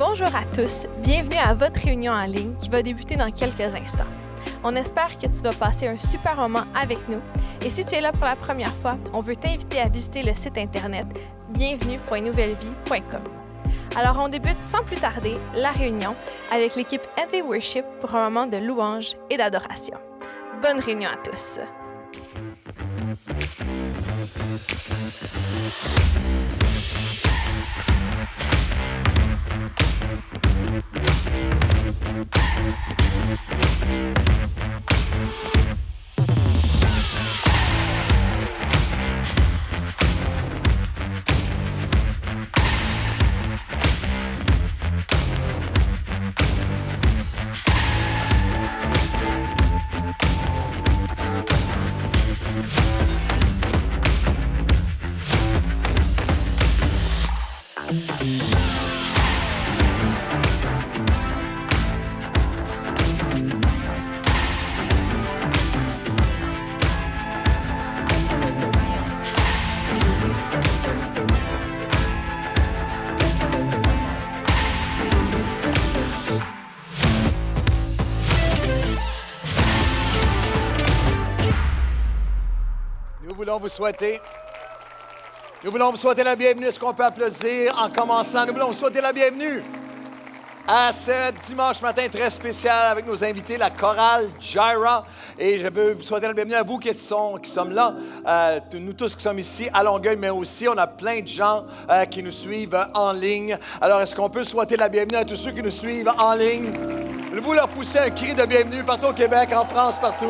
Bonjour à tous, bienvenue à votre réunion en ligne qui va débuter dans quelques instants. On espère que tu vas passer un super moment avec nous et si tu es là pour la première fois, on veut t'inviter à visiter le site internet bienvenue.nouvellevie.com. Alors on débute sans plus tarder la réunion avec l'équipe Headley Worship pour un moment de louange et d'adoration. Bonne réunion à tous! Nous voulons vous souhaiter la bienvenue. Est-ce qu'on peut applaudir en commençant? Nous voulons vous souhaiter la bienvenue à ce dimanche matin très spécial avec nos invités, la chorale Jireh. Et je veux vous souhaiter la bienvenue à vous qui sommes là, nous tous qui sommes ici à Longueuil, mais aussi on a plein de gens qui nous suivent en ligne. Alors, est-ce qu'on peut souhaiter la bienvenue à tous ceux qui nous suivent en ligne? Vous leur poussez un cri de bienvenue partout au Québec, en France, partout.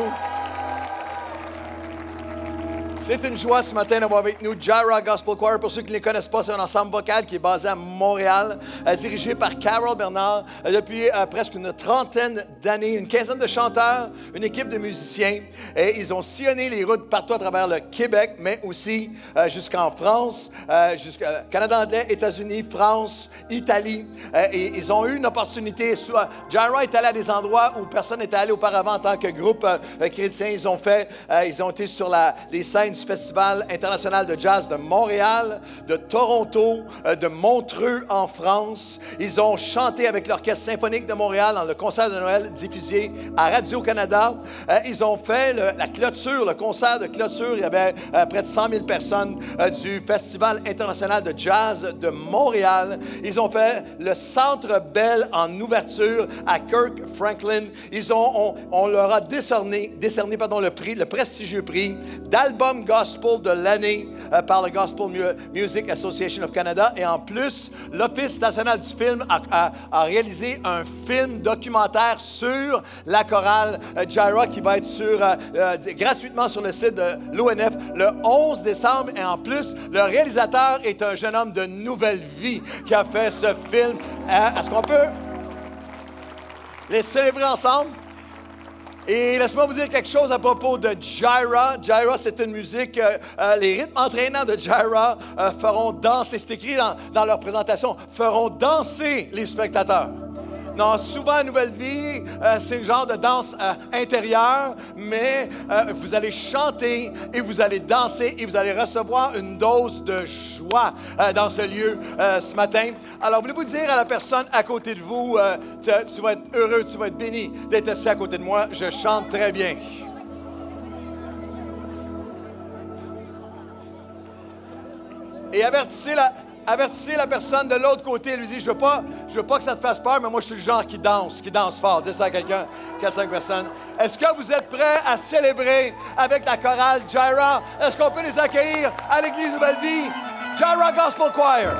C'est une joie ce matin d'avoir avec nous Jireh Gospel Choir. Pour ceux qui ne les connaissent pas, c'est un ensemble vocal qui est basé à Montréal, dirigé par Carol Bernard depuis presque une trentaine d'années, une quinzaine de chanteurs, une équipe de musiciens. Et ils ont sillonné les routes partout à travers le Québec, mais aussi jusqu'en France, jusqu'au Canada anglais, États-Unis, France, Italie. Et ils ont eu une opportunité. Jireh est allé à des endroits où personne n'était allé auparavant en tant que groupe chrétien. Ils ont été sur les scènes du Festival international de jazz de Montréal, de Toronto, de Montreux en France. Ils ont chanté avec l'Orchestre symphonique de Montréal dans le concert de Noël diffusé à Radio-Canada. Ils ont fait la clôture, le concert de clôture. Il y avait près de 100 000 personnes du Festival international de jazz de Montréal. Ils ont fait le Centre Bell en ouverture à Kirk Franklin. On leur a décerné le prestigieux prix d'album gospel de l'année par le Gospel Music Association of Canada. Et en plus, l'Office national du film a réalisé un film documentaire sur la chorale Jireh qui va être gratuitement sur le site de l'ONF le 11 décembre. Et en plus, le réalisateur est un jeune homme de Nouvelle Vie qui a fait ce film. Est-ce qu'on peut les célébrer ensemble? Et laisse-moi vous dire quelque chose à propos de Jireh. Jireh, c'est une musique, les rythmes entraînants de Jireh feront danser, c'est écrit dans leur présentation, feront danser les spectateurs. Non, souvent, à Nouvelle Vie, c'est un genre de danse intérieure, mais vous allez chanter et vous allez danser et vous allez recevoir une dose de joie dans ce lieu ce matin. Alors, voulez-vous dire à la personne à côté de vous, tu vas être heureux, tu vas être béni d'être assis à côté de moi, je chante très bien. Et avertissez la personne de l'autre côté. Lui dit, je veux pas que ça te fasse peur, mais moi, je suis le genre qui danse fort. Dis ça à quelqu'un, 4-5 personnes. Est-ce que vous êtes prêts à célébrer avec la chorale Jireh? Est-ce qu'on peut les accueillir à l'Église Nouvelle Vie? Jireh Gospel Choir.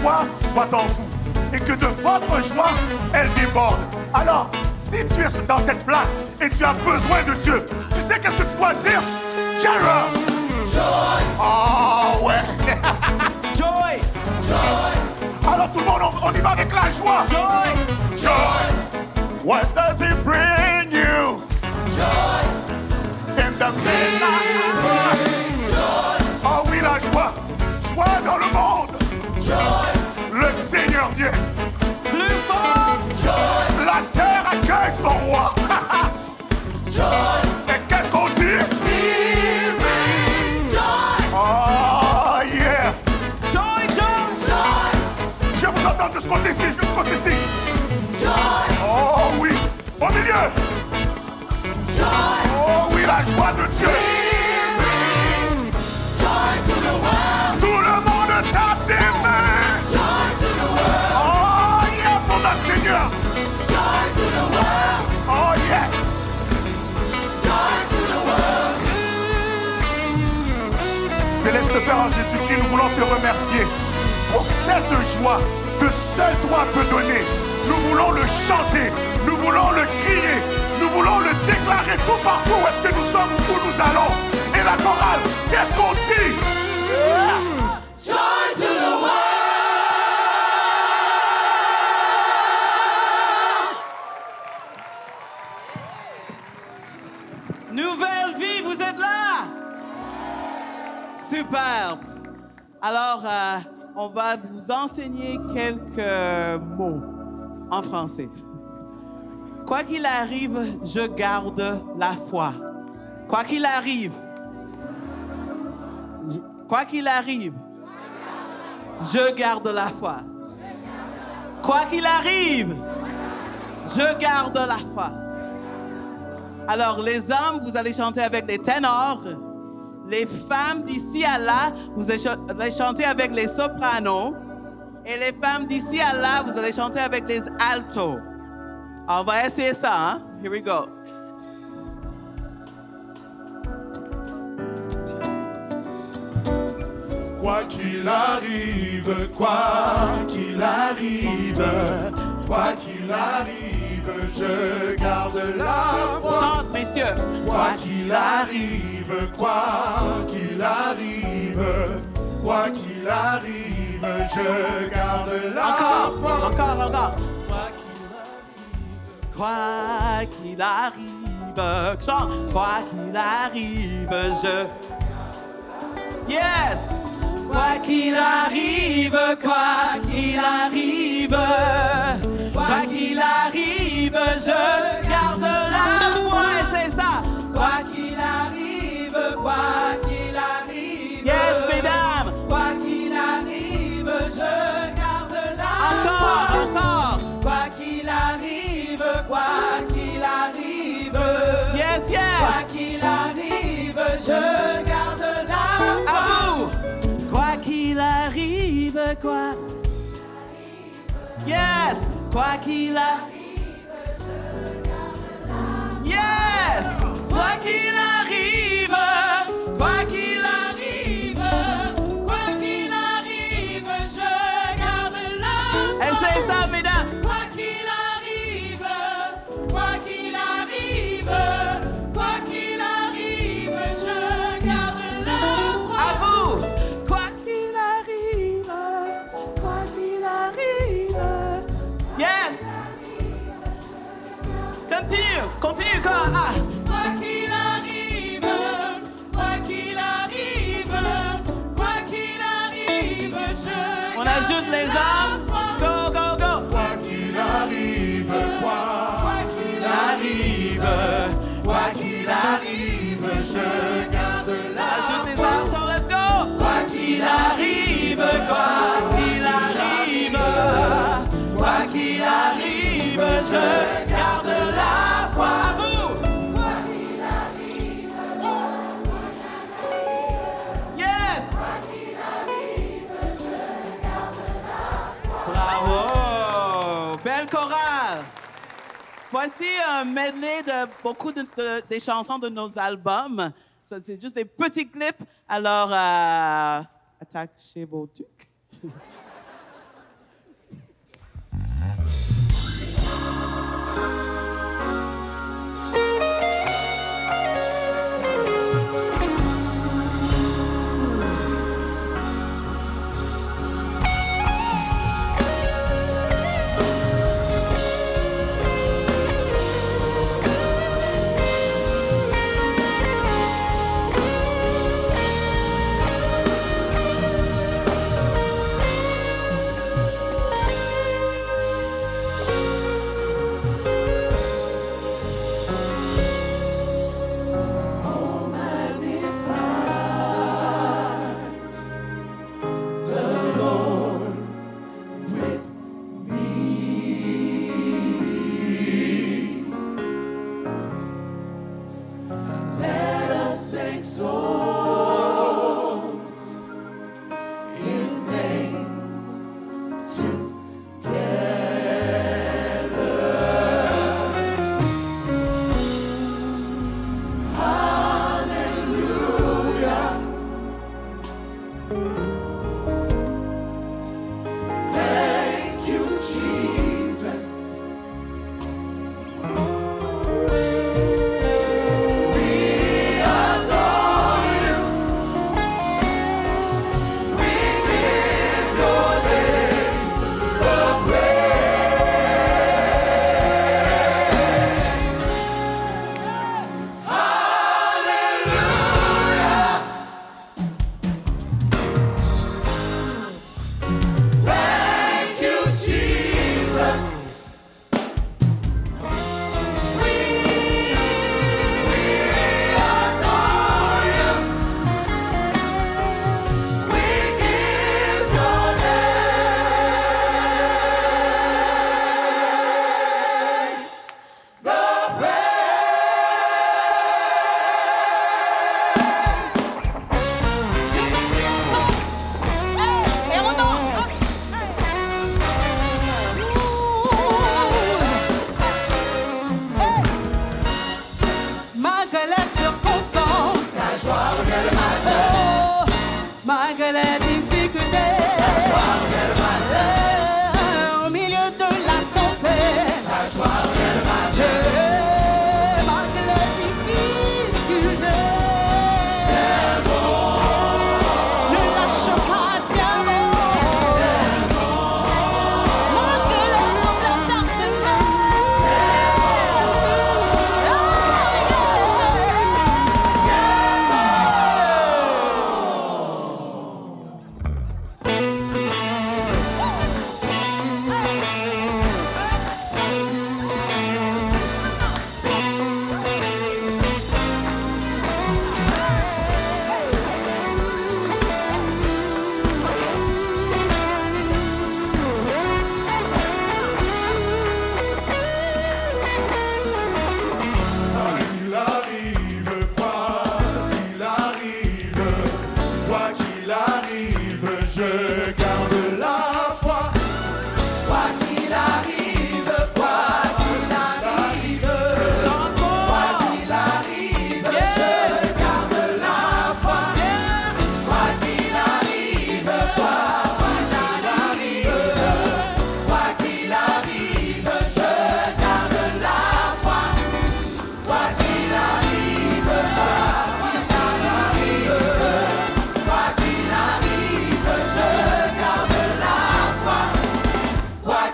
joie soit en vous et que de votre joie, elle déborde. Alors, si tu es dans cette place et tu as besoin de Dieu, tu sais qu'est-ce que tu dois dire? Jara! Joy! Oh ouais! Joy! Joy! Alors tout le monde, on y va avec la joie! Joy! Joy! What does it bring you? Joy! In the midnight! Joy! Oh oui, la joie! Joie dans le monde! Joy! Le Seigneur vient! Plus fort! Joy! La terre accueille son roi! Joy! Et qu'est-ce qu'on dit? Oh yeah! Joy, joy! Joy! Je vous entends de ce côté-ci, de ce côté-ci! Joy! Oh oui! Au milieu! Joy! Oh oui, la joie de Dieu! Joy to the world! Tout le monde tape des mains! Joy to the world! Oh yeah, pour notre Seigneur! Joy to the world! Oh yeah! Joy to the world! Céleste Père en Jésus-Christ, nous voulons te remercier pour cette joie que seul toi peux donner. Nous voulons le chanter, nous voulons le crier, nous voulons le déclarer tout partout où est-ce que nous sommes, où nous allons. Et la chorale, qu'est-ce qu'on dit? Joy to the world! Nouvelle vie, vous êtes là? Superbe. Alors, on va vous enseigner quelques mots en français. Quoi qu'il arrive, je garde la foi. Quoi qu'il arrive. Quoi qu'il arrive, je garde la foi. Quoi qu'il arrive, je garde la foi. Alors, les hommes, vous allez chanter avec les ténors. Les femmes d'ici à là, vous allez chanter avec les sopranos. Et les femmes d'ici à là, vous allez chanter avec les altos. On va essayer ça, hein? Here we go. Quoi qu'il arrive, quoi qu'il arrive, quoi qu'il arrive, je garde la foi. Chante, messieurs. Quoi qu'il arrive, quoi qu'il arrive, quoi qu'il arrive, je garde la foi. Encore. Quoi qu'il arrive, chante. Quoi qu'il arrive, je... Yes! Quoi qu'il arrive, quoi qu'il arrive, quoi qu'il arrive, je garde la foi. Et c'est ça. Quoi qu'il arrive, quoi qu'il arrive. Yes, mesdames. Quoi qu'il arrive, je garde la foi. Encore. Quoi qu'il arrive, quoi qu'il arrive. Yes. Quoi qu'il arrive, je garde la foi. À vous. Quoi qu'il arrive, quoi. Yes. Quoi qu'il arrive, je garde la foi. Yes. Quoi qu'il arrive, quoi qu'il arrive, quoi qu'il arrive, je garde la foi. Et c'est ça, mesdames. Quoi qu'il arrive, quoi qu'il arrive, quoi qu'il arrive, je garde la foi. À vous. Quoi qu'il arrive, quoi qu'il arrive. Yeah. Continue encore. Ah. Quoi qu'il arrive, quoi qu'il arrive, quoi qu'il arrive, je... On ajoute les hommes. Go. Quoi qu'il arrive, quoi qu'il arrive, quoi qu'il arrive, je garde la Ajoute les hommes. Let's go. Quoi qu'il arrive, quoi qu'il arrive, quoi qu'il arrive, je garde la foi. À vous. Quoi qu'il arrive, yes. Quoi qu'il arrive, je garde la foi. Bravo. Belle chorale. Voici un medley de beaucoup des chansons de nos albums. Ça, c'est juste des petits clips. Alors, attachez vos trucs.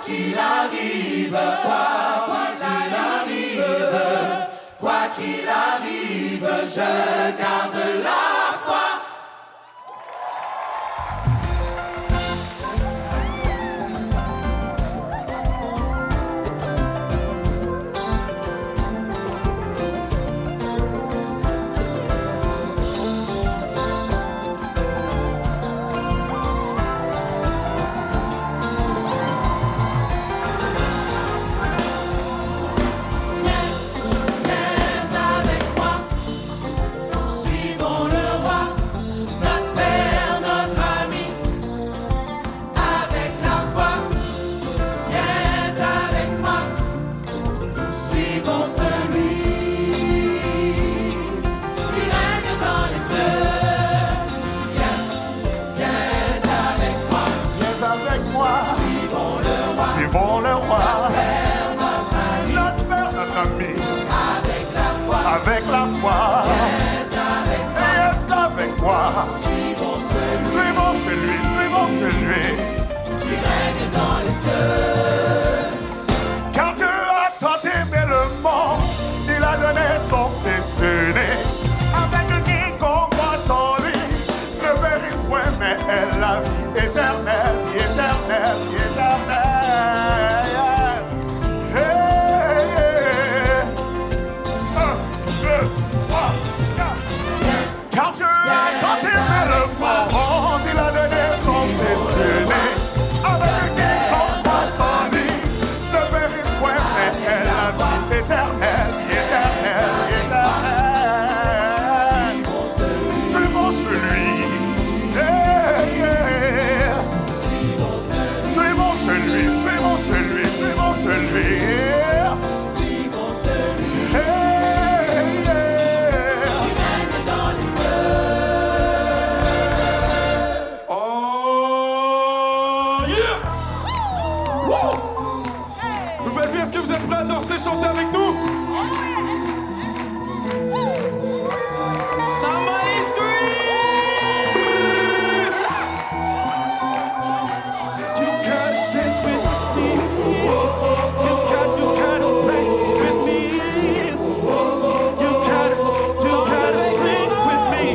qu'il arrive, quoi qu'il arrive, je garde la foi. Suivons le roi, notre Père, notre ami, avec la foi, viens avec moi, suivons celui qui règne dans les cieux. Car Dieu a tant aimé le monde, il a donné son Fils unique, avec quiconque croit en lui, ne périsse point, mais elle la vie éternelle, vie éternelle, vie éternelle. Car Dieu a tant aimé le monde, il a donné son Fils unique, avec quiconque croit en lui, ne périsse point, mais elle la vie éternelle, vie éternelle, vie éternelle. Suivons celui. Suivons celui. Oh yeah! Nouvelle vie, est-ce que vous êtes prêts à danser, chanter avec nous? Somebody scream! You gotta dance with me. You gotta play with me. You gotta sing with me.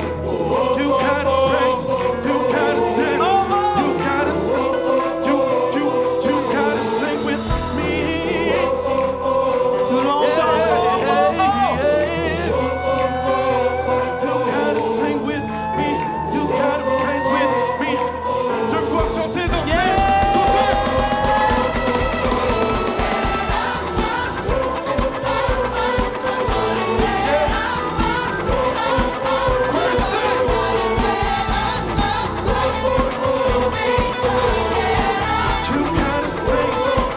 You gotta praise. You gotta dance. You gotta sing with me. Tout le monde chante. You gotta sing with me. You gotta praise with me. Je veux voir chanter, danser, sauter. You gotta sing,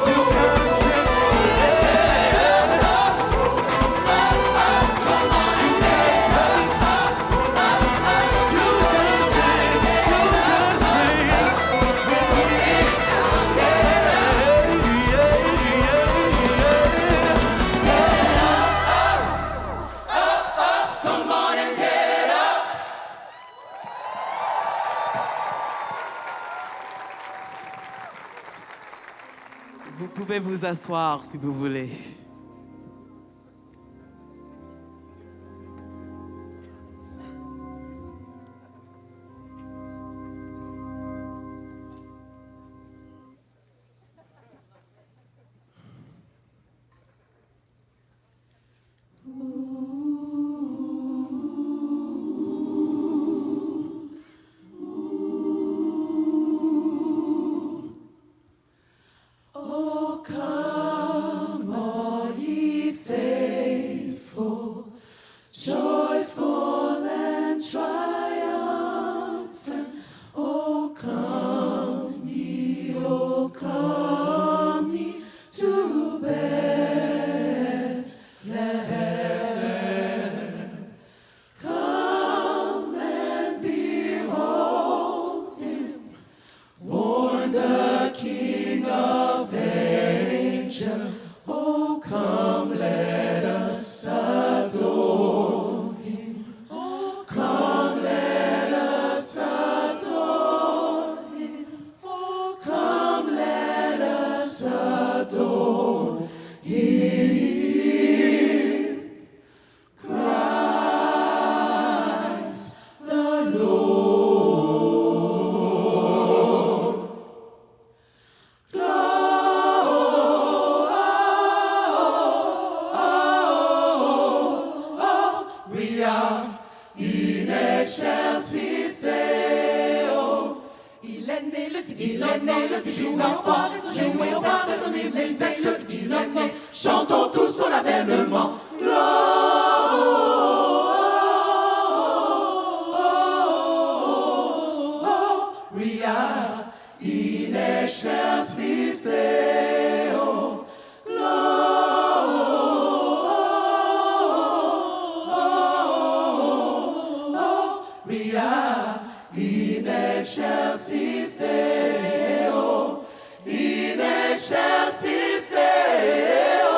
you gotta dance. Vous pouvez vous asseoir si vous voulez. Oh, come on. Excelsis Deo.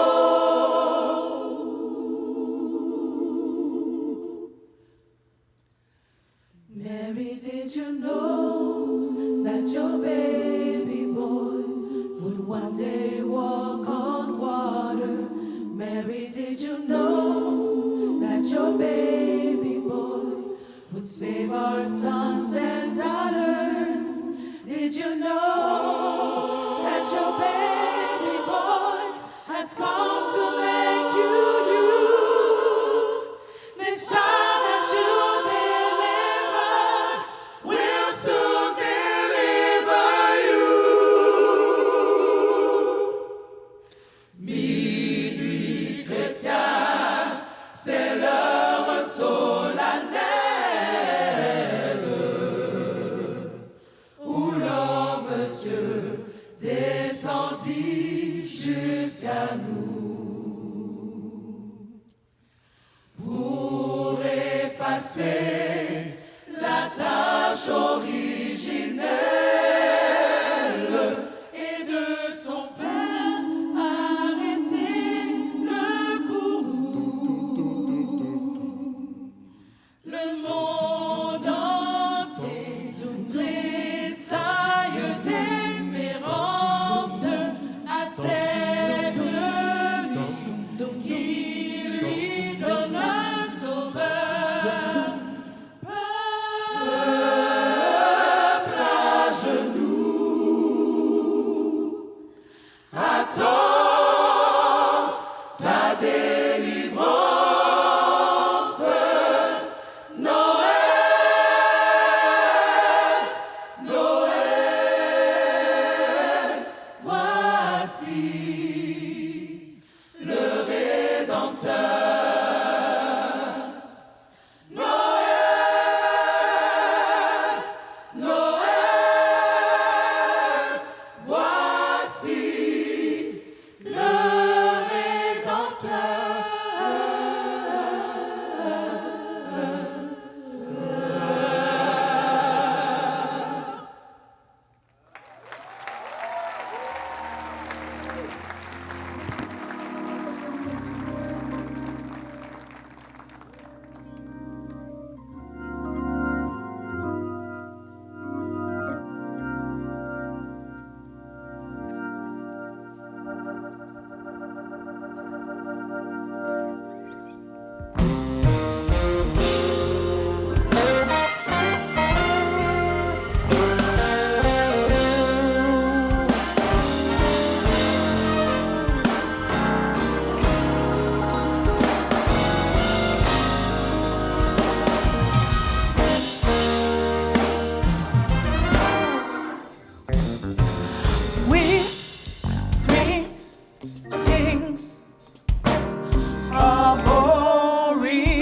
Mary, did you know that your baby boy would one day walk on water? Mary, did you know that your baby boy would save our sons and daughters? Did you know that your baby boy has come to make you new? This child that you delivered will soon deliver you. Minuit chrétien, c'est l'heure solennelle où l'homme Dieu descendit jusqu'à nous pour effacer la tâche originelle et de son Père arrêter le courroux. Le monde entier tressaille d'espérance à cette nuit qui lui donne un sauveur. Peuple à genoux, attends ta délivrance. Noël, Noël, voici le Rédempteur. Noël, Noël, voici le Rédempteur. We three kings of Orient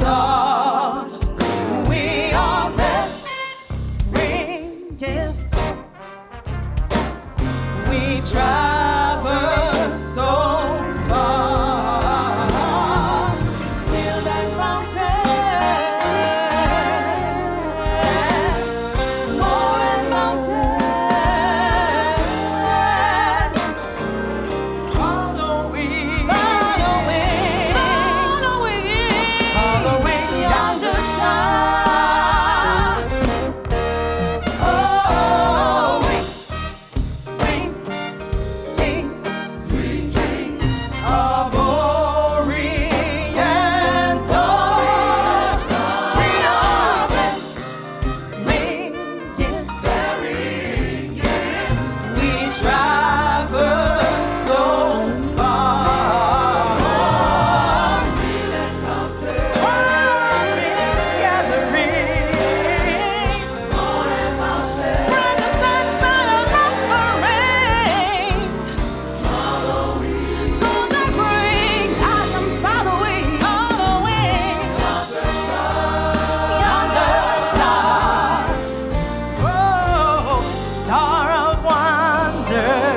are. We are bearing gifts. We traverse so far. Feel that fountain, more and mountain. Following yonder star. Oh, three kings of Orient. We are bearing gifts. We traverse so far. Gathering frankincense and offering. Those that bring, as I'm following yonder star. Oh, star of wonder.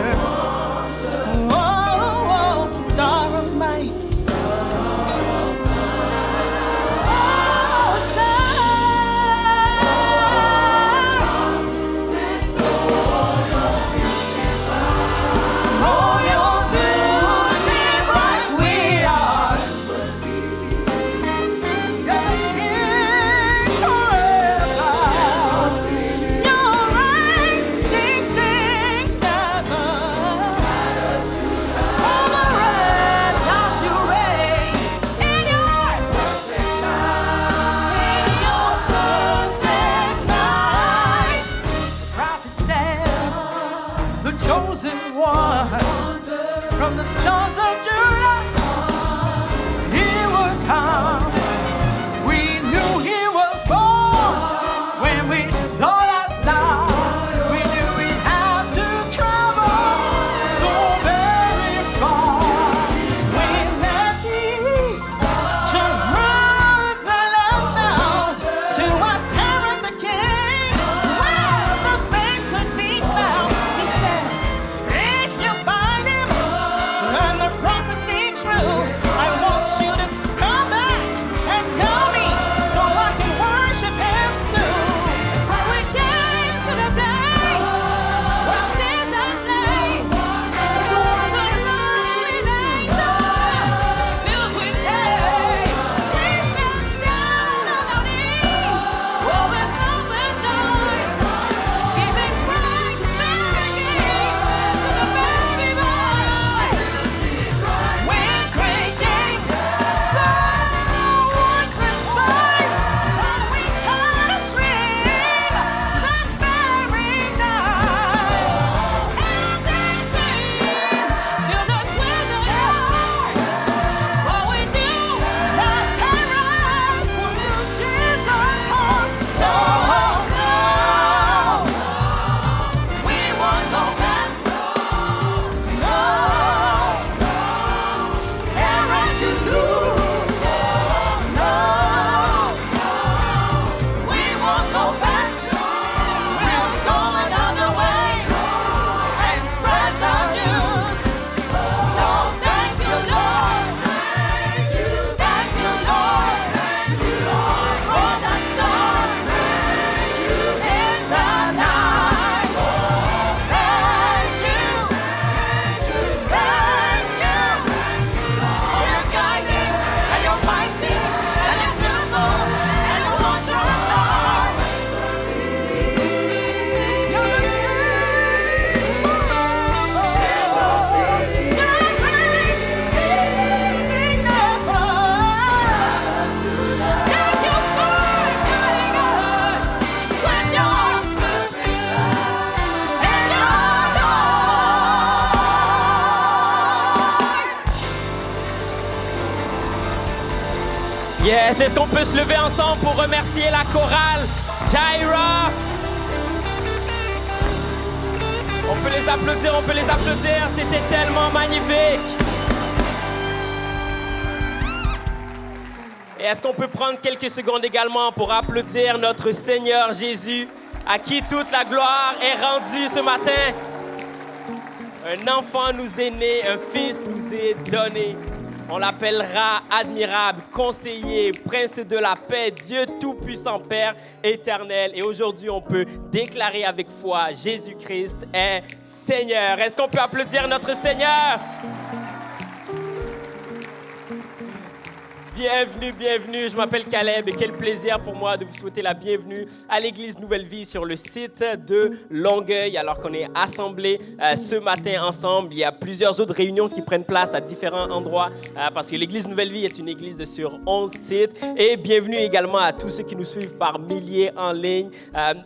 chosen one from the sons of Judah. He would come. We knew he was born when we saw that star. We knew we'd have to travel so very far. We left east, Jerusalem down to us parent the King, where the faith could be found. He said, if you find him and the prophecy true, I want you to come back and tell me so I can worship him too. We came to the place where Jesus lay. It was a lonely nature filled with pain. We fell down on our knees, overjoyed, giving praise to the baby boy. When great day someone cried, but we had a dream that very night. And this dream filled us with the joy. But we knew that parents would do Jesus home. So no, we won't go back. No, parents, you lose. No, we won't go back. We'll go another way and spread the news. So thank you, Lord. Thank you, Lord. For the stars in the night. Thank you. Thank you. For your guiding and your mighty and your beautiful and your wondrous love. You're the King forever. You're great, ceasing never. Thank you for guiding us with your and your Lord. Yes, est-ce qu'on peut se lever ensemble pour remercier la chorale Jaira? On peut les applaudir, c'était tellement magnifique. Et est-ce qu'on peut prendre quelques secondes également pour applaudir notre Seigneur Jésus, à qui toute la gloire est rendue ce matin? Un enfant nous est né, un fils nous est donné. On l'appellera admirable, conseiller, prince de la paix, Dieu tout-puissant, Père éternel. Et aujourd'hui, on peut déclarer avec foi, Jésus-Christ est Seigneur. Est-ce qu'on peut applaudir notre Seigneur? Bienvenue, bienvenue. Je m'appelle Caleb et quel plaisir pour moi de vous souhaiter la bienvenue à l'Église Nouvelle Vie sur le site de Longueuil. Alors qu'on est assemblés ce matin ensemble, il y a plusieurs autres réunions qui prennent place à différents endroits parce que l'Église Nouvelle Vie est une église sur 11 sites. Et bienvenue également à tous ceux qui nous suivent par milliers en ligne.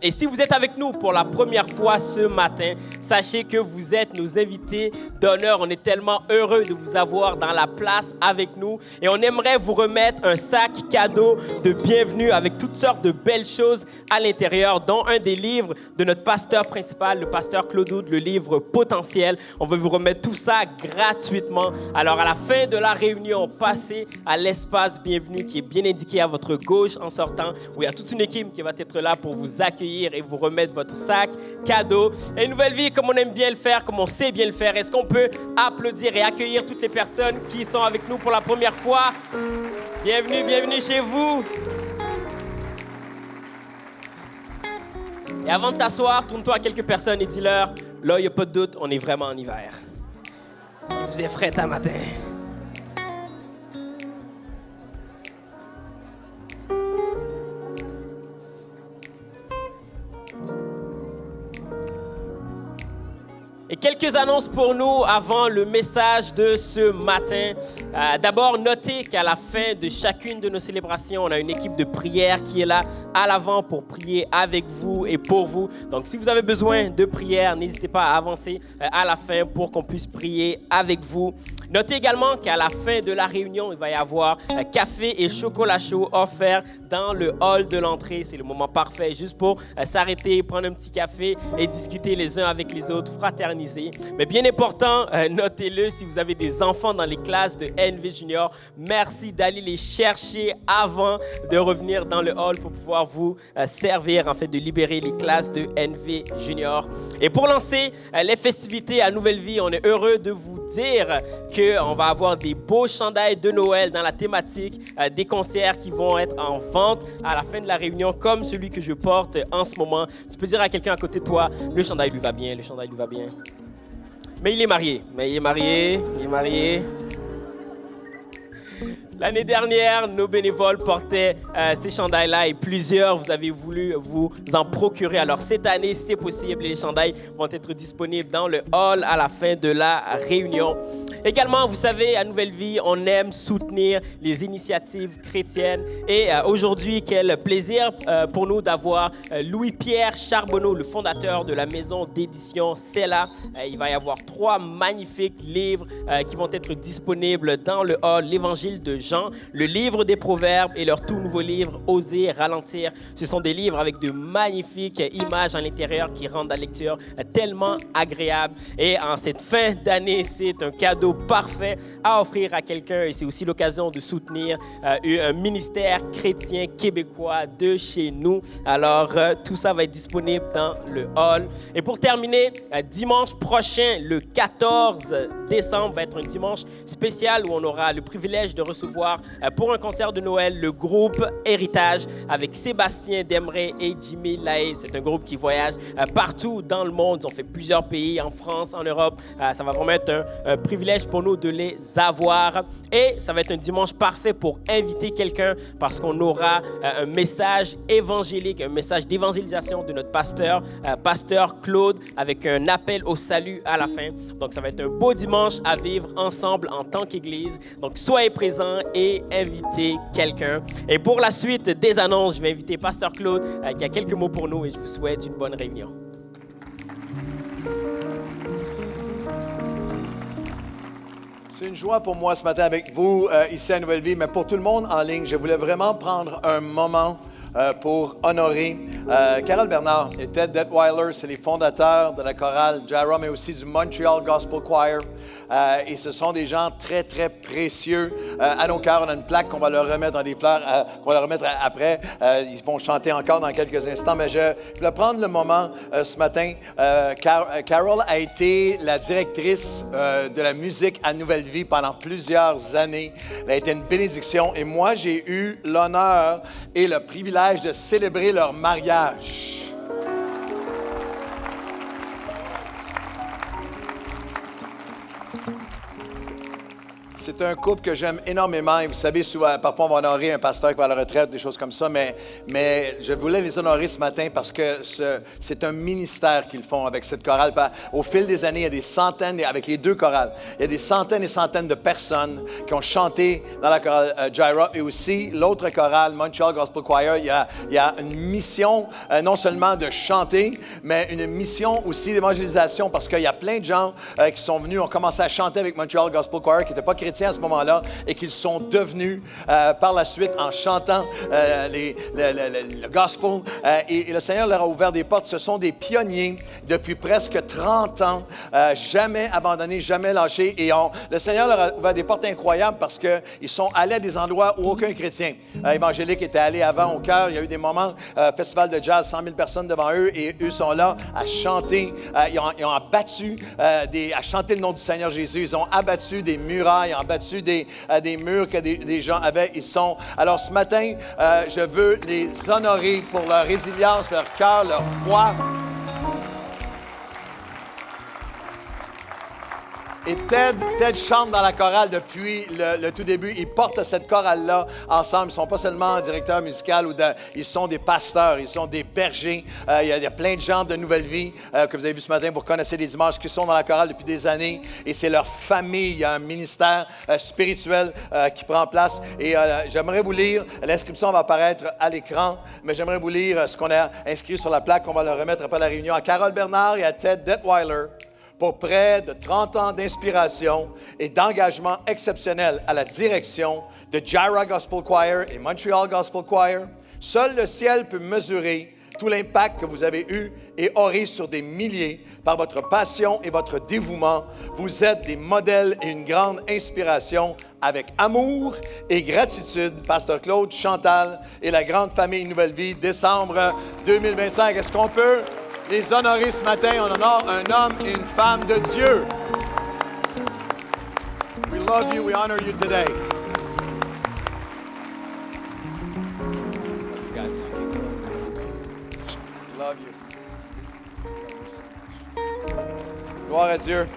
Et si vous êtes avec nous pour la première fois ce matin, sachez que vous êtes nos invités d'honneur. On est tellement heureux de vous avoir dans la place avec nous et on aimerait vous remettre un sac cadeau de bienvenue avec toutes sortes de belles choses à l'intérieur, dont un des livres de notre pasteur principal, le pasteur Claude Oud, le livre Potentiel. On veut vous remettre tout ça gratuitement. Alors, à la fin de la réunion, passez à l'espace bienvenue qui est bien indiqué à votre gauche en sortant, où il y a toute une équipe qui va être là pour vous accueillir et vous remettre votre sac cadeau. Et Nouvelle Vie, comme on aime bien le faire, comme on sait bien le faire, est-ce qu'on peut applaudir et accueillir toutes les personnes qui sont avec nous pour la première fois? Bienvenue, bienvenue chez vous. Et avant de t'asseoir, tourne-toi à quelques personnes et dis-leur, là, il n'y a pas de doute, on est vraiment en hiver. Il faisait frais un matin. Et quelques annonces pour nous avant le message de ce matin. D'abord, notez qu'à la fin de chacune de nos célébrations, on a une équipe de prière qui est là à l'avant pour prier avec vous et pour vous. Donc, si vous avez besoin de prière, n'hésitez pas à avancer à la fin pour qu'on puisse prier avec vous. Notez également qu'à la fin de la réunion, il va y avoir café et chocolat chaud offerts dans le hall de l'entrée. C'est le moment parfait juste pour s'arrêter, prendre un petit café et discuter les uns avec les autres, fraterniser. Mais bien important, notez-le, si vous avez des enfants dans les classes de NV Junior, merci d'aller les chercher avant de revenir dans le hall pour pouvoir vous servir, en fait, de libérer les classes de NV Junior. Et pour lancer les festivités à Nouvelle Vie, on est heureux de vous dire qu'on va avoir des beaux chandails de Noël dans la thématique, des concerts qui vont être en vente à la fin de la réunion, comme celui que je porte en ce moment. Tu peux dire à quelqu'un à côté de toi, le chandail lui va bien, le chandail lui va bien. Mais il est marié. L'année dernière, nos bénévoles portaient ces chandails-là et plusieurs, vous avez voulu vous en procurer. Alors cette année, c'est possible, les chandails vont être disponibles dans le hall à la fin de la réunion. Également, vous savez, à Nouvelle Vie, on aime soutenir les initiatives chrétiennes. Et aujourd'hui, quel plaisir pour nous d'avoir Louis-Pierre Charbonneau, le fondateur de la maison d'édition Cella. Il va y avoir 3 magnifiques livres qui vont être disponibles dans le hall. L'Évangile de Jean, le livre des Proverbes et leur tout nouveau livre, Oser ralentir. Ce sont des livres avec de magnifiques images à l'intérieur qui rendent la lecture tellement agréable. Et en cette fin d'année, c'est un cadeau parfait à offrir à quelqu'un et c'est aussi l'occasion de soutenir un ministère chrétien québécois de chez nous. Alors, tout ça va être disponible dans le hall. Et pour terminer, dimanche prochain, le 14 décembre, va être un dimanche spécial où on aura le privilège de recevoir pour un concert de Noël le groupe Héritage avec Sébastien Demré et Jimmy Lahaye. C'est un groupe qui voyage partout dans le monde. Ils ont fait plusieurs pays, en France, en Europe. Ça va vraiment être un privilège pour nous de les avoir. Et ça va être un dimanche parfait pour inviter quelqu'un parce qu'on aura un message évangélique, un message d'évangélisation de notre pasteur, pasteur Claude, avec un appel au salut à la fin. Donc, ça va être un beau dimanche à vivre ensemble en tant qu'Église. Donc, soyez présents et invitez quelqu'un. Et pour la suite des annonces, je vais inviter pasteur Claude qui a quelques mots pour nous et je vous souhaite une bonne réunion. C'est une joie pour moi ce matin avec vous ici à Nouvelle Vie, mais pour tout le monde en ligne, je voulais vraiment prendre un moment pour honorer Carole Bernard et Ted Detweiler, c'est les fondateurs de la chorale Jara, mais aussi du Montreal Gospel Choir. Et ce sont des gens très, très précieux à nos cœurs. On a une plaque qu'on va leur remettre dans des fleurs, qu'on va leur remettre après. Ils vont chanter encore dans quelques instants, mais je voulais prendre le moment ce matin. Carole a été la directrice de la musique à Nouvelle Vie pendant plusieurs années. Elle a été une bénédiction et moi, j'ai eu l'honneur et le privilège de célébrer leur mariage. C'est un couple que j'aime énormément. Et vous savez, souvent, parfois, on va honorer un pasteur qui va à la retraite, des choses comme ça, mais je voulais les honorer ce matin parce que c'est un ministère qu'ils font avec cette chorale. Au fil des années, il y a des centaines, avec les 2 chorales, il y a des centaines et centaines de personnes qui ont chanté dans la chorale Jara. Et aussi, l'autre chorale, Montreal Gospel Choir, il y a une mission, non seulement de chanter, mais une mission aussi d'évangélisation parce qu'il y a plein de gens qui sont venus, ont commencé à chanter avec Montreal Gospel Choir, qui n'étaient pas chrétiens à ce moment-là et qu'ils sont devenus par la suite en chantant le gospel. Et le Seigneur leur a ouvert des portes. Ce sont des pionniers depuis presque 30 ans, jamais abandonnés, jamais lâchés. Et le Seigneur leur a ouvert des portes incroyables parce qu'ils sont allés à des endroits où aucun chrétien évangélique était allé avant au cœur. Il y a eu des moments, festival de jazz, 100 000 personnes devant eux et eux sont là à chanter. Ils ont abattu, à chanter le nom du Seigneur Jésus. Ils ont abattu des murailles, battu des murs que des gens avaient. Alors ce matin, je veux les honorer pour leur résilience, leur cœur, leur foi. Et Ted chante dans la chorale depuis le tout début. Ils portent cette chorale-là ensemble. Ils ne sont pas seulement directeurs musicaux, ils sont des pasteurs, ils sont des bergers. Il y a plein de gens de Nouvelle Vie que vous avez vu ce matin. Vous reconnaissez des images qui sont dans la chorale depuis des années. Et c'est leur famille. Il y a un ministère spirituel qui prend place. Et j'aimerais vous lire, l'inscription va apparaître à l'écran, mais j'aimerais vous lire ce qu'on a inscrit sur la plaque qu'on va leur remettre après la réunion à Carole Bernard et à Ted Detweiler. Pour près de 30 ans d'inspiration et d'engagement exceptionnel à la direction de Jaira Gospel Choir et Montreal Gospel Choir, seul le ciel peut mesurer tout l'impact que vous avez eu et aurez sur des milliers par votre passion et votre dévouement. Vous êtes des modèles et une grande inspiration. Avec amour et gratitude, Pasteur Claude, Chantal et la grande famille Nouvelle Vie, décembre 2025. Est-ce qu'on peut les honorer ce matin? On honore un homme et une femme de Dieu. We love you. We honor you today. Love you. Gloire à Dieu.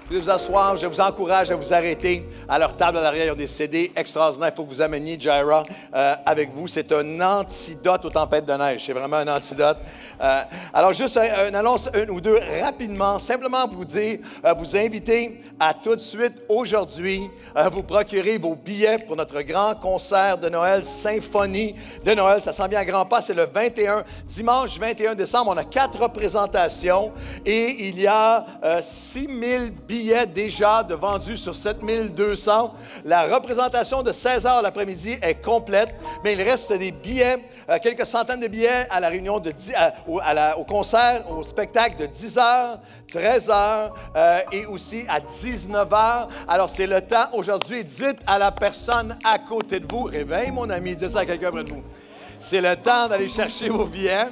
Vous pouvez vous asseoir, je vous encourage à vous arrêter à leur table à l'arrière. Ils ont des CD extraordinaires. Il faut que vous ameniez Jaira avec vous. C'est un antidote aux tempêtes de neige. C'est vraiment un antidote. Alors, juste une annonce, une ou deux, rapidement. Simplement pour vous dire, vous inviter à tout de suite, aujourd'hui, vous procurer vos billets pour notre grand concert de Noël, Symphonie de Noël. Ça s'en vient à grands pas. C'est le 21, dimanche 21 décembre. On a 4 représentations et il y a 6 000 billets déjà de vendus sur 7 200. La représentation de 16 h l'après-midi est complète, mais il reste des billets, quelques centaines de billets à la réunion au concert, au spectacle de 10 h, 13 h et aussi à 19 h. Alors, c'est le temps aujourd'hui. Dites à la personne à côté de vous, réveille mon ami, dites ça à quelqu'un près de vous. C'est le temps d'aller chercher vos billets.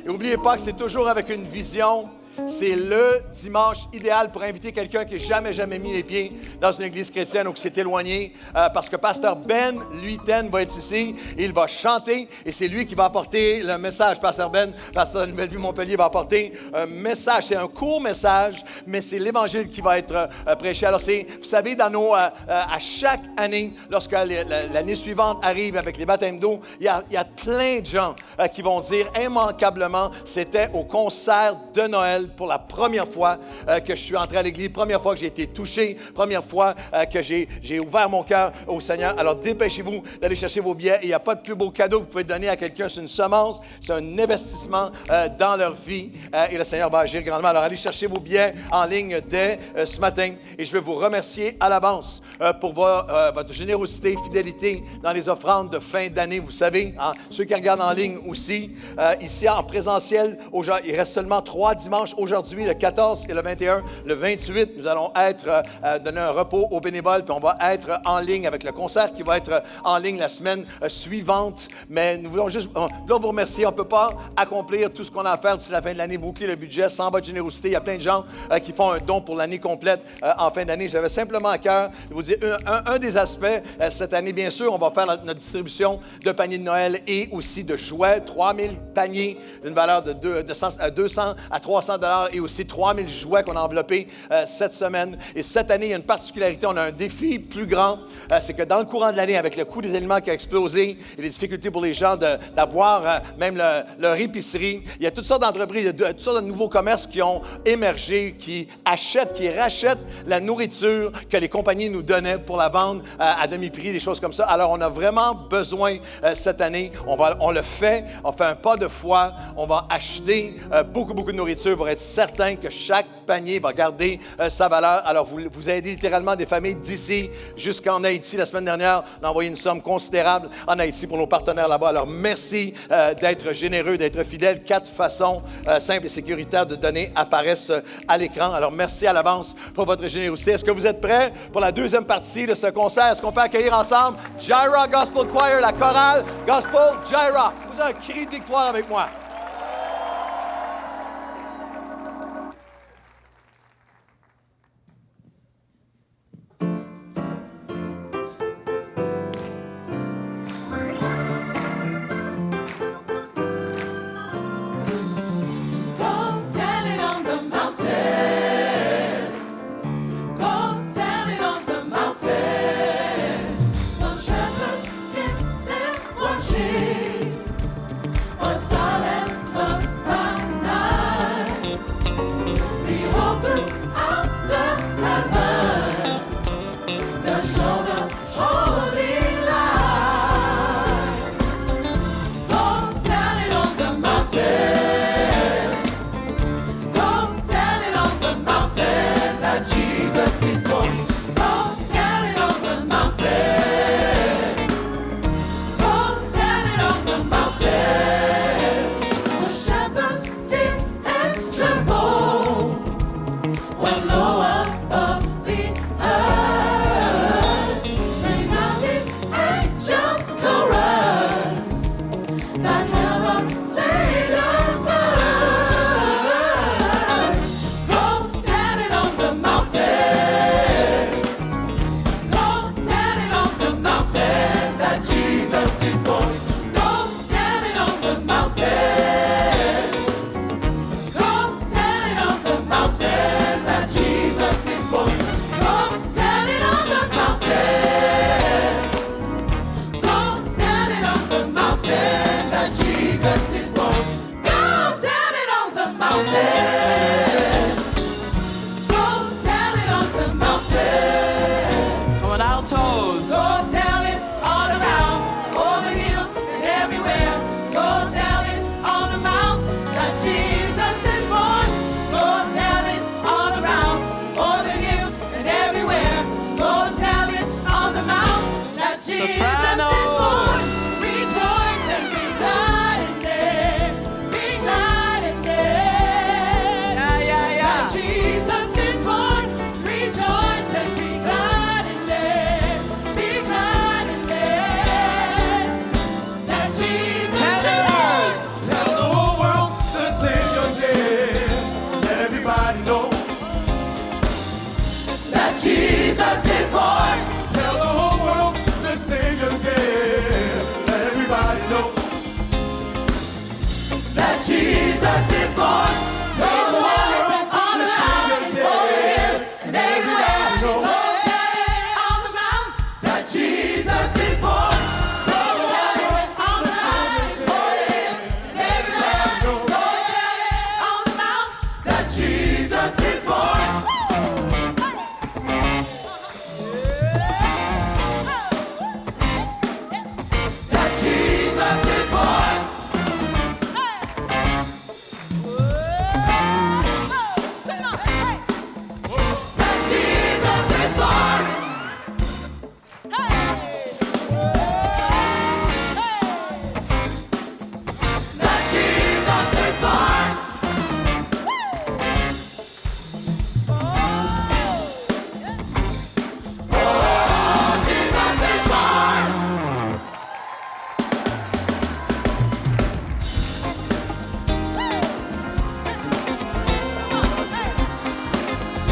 Et n'oubliez pas que c'est toujours avec une vision. C'est le dimanche idéal pour inviter quelqu'un qui n'a jamais mis les pieds dans une église chrétienne ou qui s'est éloigné parce que Pasteur Ben Luyten va être ici. Il va chanter et c'est lui qui va apporter le message. Pasteur Ben, Pasteur de Nouvelle Vie Montpellier va apporter un message. C'est un court message, mais c'est l'Évangile qui va être prêché. Alors, vous savez, à chaque année, lorsque l'année suivante arrive avec les baptêmes d'eau, il y a plein de gens qui vont dire immanquablement, c'était au concert de Noël pour la première fois que je suis entré à l'Église, première fois que j'ai été touché, première fois que j'ai ouvert mon cœur au Seigneur. Alors dépêchez-vous d'aller chercher vos billets. Il n'y a pas de plus beau cadeau que vous pouvez donner à quelqu'un. C'est une semence, c'est un investissement dans leur vie et le Seigneur va agir grandement. Alors allez chercher vos billets en ligne dès ce matin et je veux vous remercier à l'avance pour votre générosité, fidélité dans les offrandes de fin d'année. Vous savez, ceux qui regardent en ligne aussi, ici en présentiel, il reste seulement 3 dimanches. Aujourd'hui, le 14 et le 21, le 28, nous allons donner un repos aux bénévoles, puis on va être en ligne avec le concert qui va être en ligne la semaine suivante. Mais nous voulons juste vous remercier. On ne peut pas accomplir tout ce qu'on a à faire d'ici la fin de l'année, boucler le budget sans votre générosité. Il y a plein de gens qui font un don pour l'année complète en fin d'année. J'avais simplement à cœur de vous dire un des aspects cette année, bien sûr, on va faire notre distribution de paniers de Noël et aussi de jouets. 3000 paniers d'une valeur de 200 à 300 et aussi 3000 jouets qu'on a enveloppés cette semaine. Et cette année, il y a une particularité, on a un défi plus grand, c'est que dans le courant de l'année, avec le coût des aliments qui a explosé et les difficultés pour les gens d'avoir même leur épicerie, il y a toutes sortes d'entreprises, toutes sortes de nouveaux commerces qui ont émergé, qui rachètent la nourriture que les compagnies nous donnaient pour la vendre à demi-prix, des choses comme ça. Alors, on a vraiment besoin cette année, on le fait, on fait un pas de foi, on va acheter beaucoup de nourriture pour être certain que chaque panier va garder sa valeur. Alors, vous aidez littéralement des familles d'ici jusqu'en Haïti. La semaine dernière, on a envoyé une somme considérable en Haïti pour nos partenaires là-bas. Alors, merci d'être généreux, d'être fidèle. 4 façons simples et sécuritaires de donner apparaissent à l'écran. Alors, merci à l'avance pour votre générosité. Est-ce que vous êtes prêts pour la deuxième partie de ce concert? Est-ce qu'on peut accueillir ensemble Jaira Gospel Choir, la chorale Gospel Jaira? Vous avez un cri de victoire avec moi.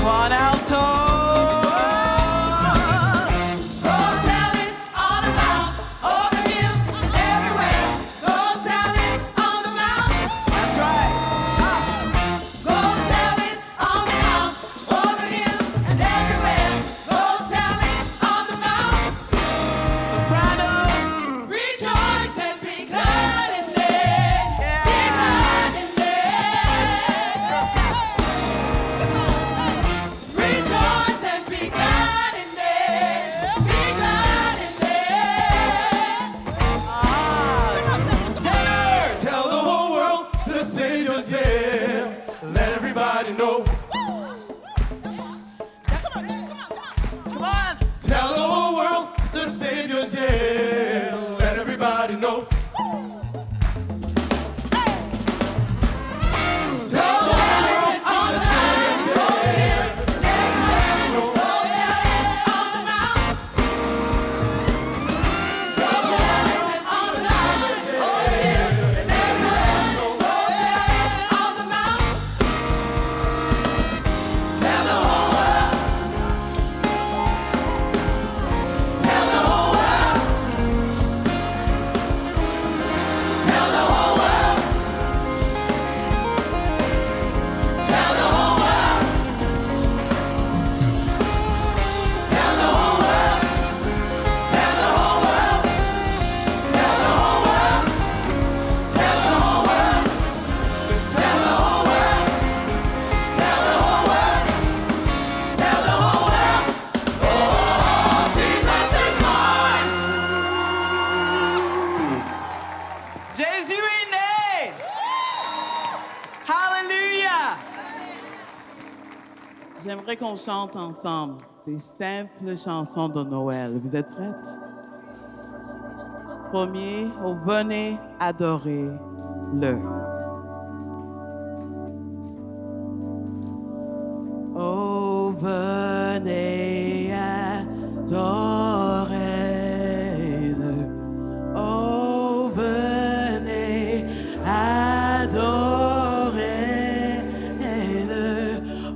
One alto. J'aimerais qu'on chante ensemble des simples chansons de Noël. Vous êtes prêtes? Premier, oh, venez adorer-le. Oh, venez adorer-le. Oh, venez adorer-le.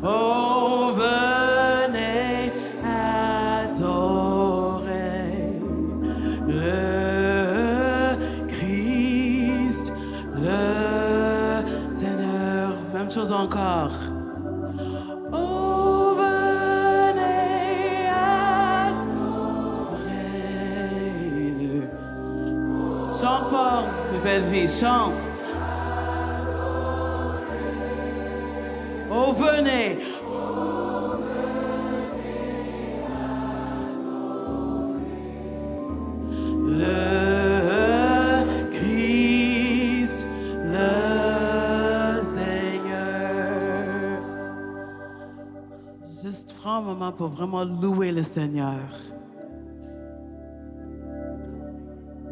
Oh, venez adorer le Christ, le Seigneur. Même chose encore. Oh, venez adorer-le. Chante fort, Nouvelle Vie, chante. Oh, venez. Le Christ, le Seigneur. Juste prends un moment pour vraiment louer le Seigneur.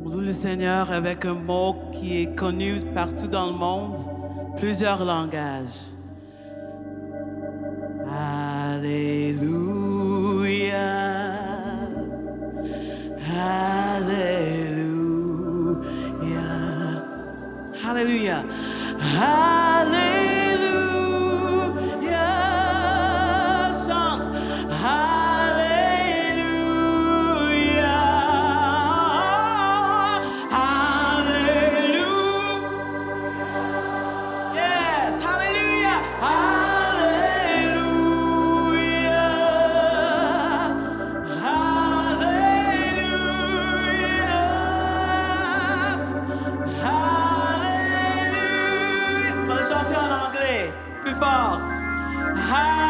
On loue le Seigneur avec un mot qui est connu partout dans le monde, plusieurs langages. Alléluia, Alléluia, Alléluia, Alléluia, chante, Alléluia, Alléluia, yes, Alléluia, plus fort. Alléluia.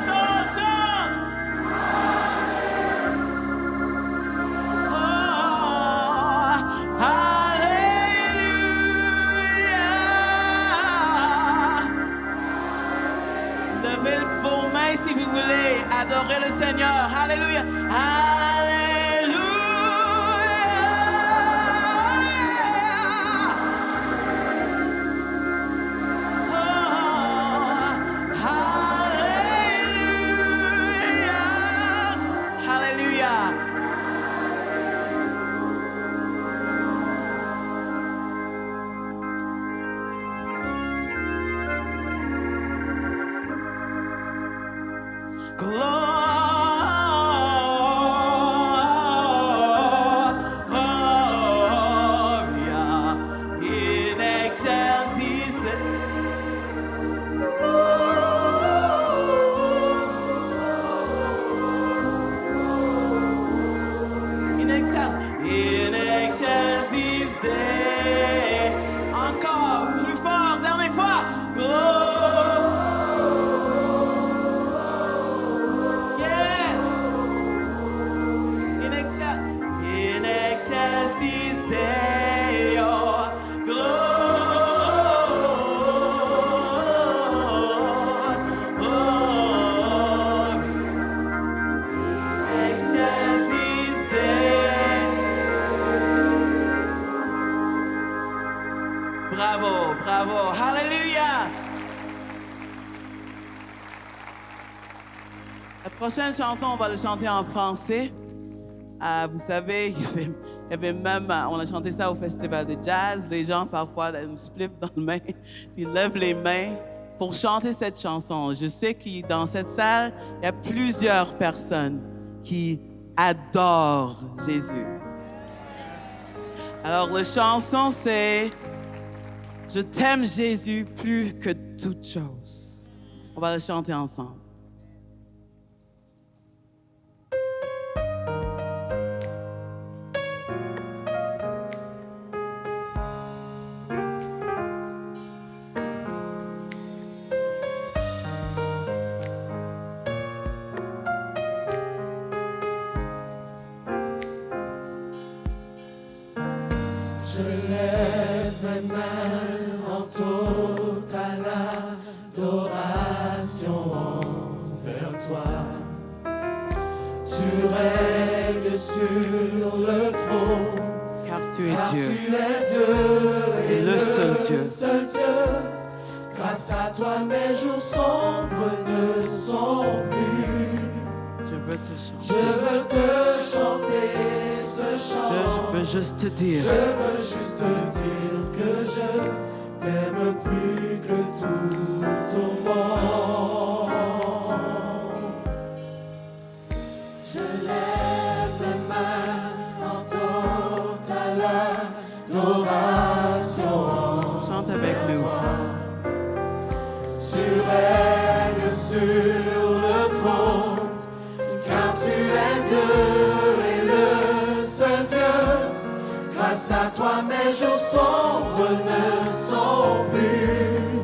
Chante, chante. Oh, Alléluia. Levez vos mains si vous voulez adorer le Seigneur. Alléluia. Bravo, bravo, hallelujah! La prochaine chanson, on va la chanter en français. Vous savez, il y avait même, on a chanté ça au festival de jazz. Les gens, parfois, ont une spliff dans la main, puis ils lèvent les mains pour chanter cette chanson. Je sais que dans cette salle, il y a plusieurs personnes qui adorent Jésus. Alors, la chanson, c'est « Je t'aime, Jésus, plus que toute chose ». On va la chanter ensemble. Je lève mes mains en totale adoration envers toi. Tu règnes sur le trône, Car tu es car Dieu. tu es Dieu et le seul Dieu. seul Dieu. Grâce à toi, mes jours sombres ne sont plus. Je veux te Je chanter. veux te chanter ce chant. Je veux juste te dire. Je veux juste te dire que je t'aime plus que tout au monde. Je lève mes mains en totale adoration. Chante avec nous. Tu règnes sur le trône, car tu es Dieu et le seul Dieu. Grâce à toi, mes jours sombres ne sont plus.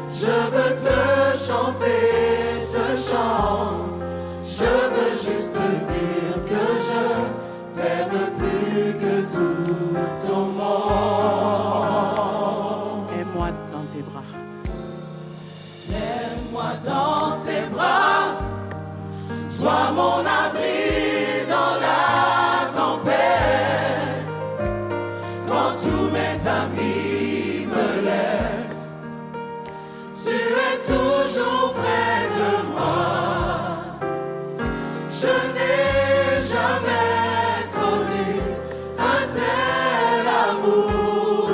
Je veux te chanter ce chant. Je veux juste te dire que je t'aime plus que tout au monde. Aime-moi dans tes bras. Aime-moi dans tes bras, toi mon abri dans la tempête. Quand tous mes amis me laissent, tu es toujours près de moi. Je n'ai jamais connu un tel amour.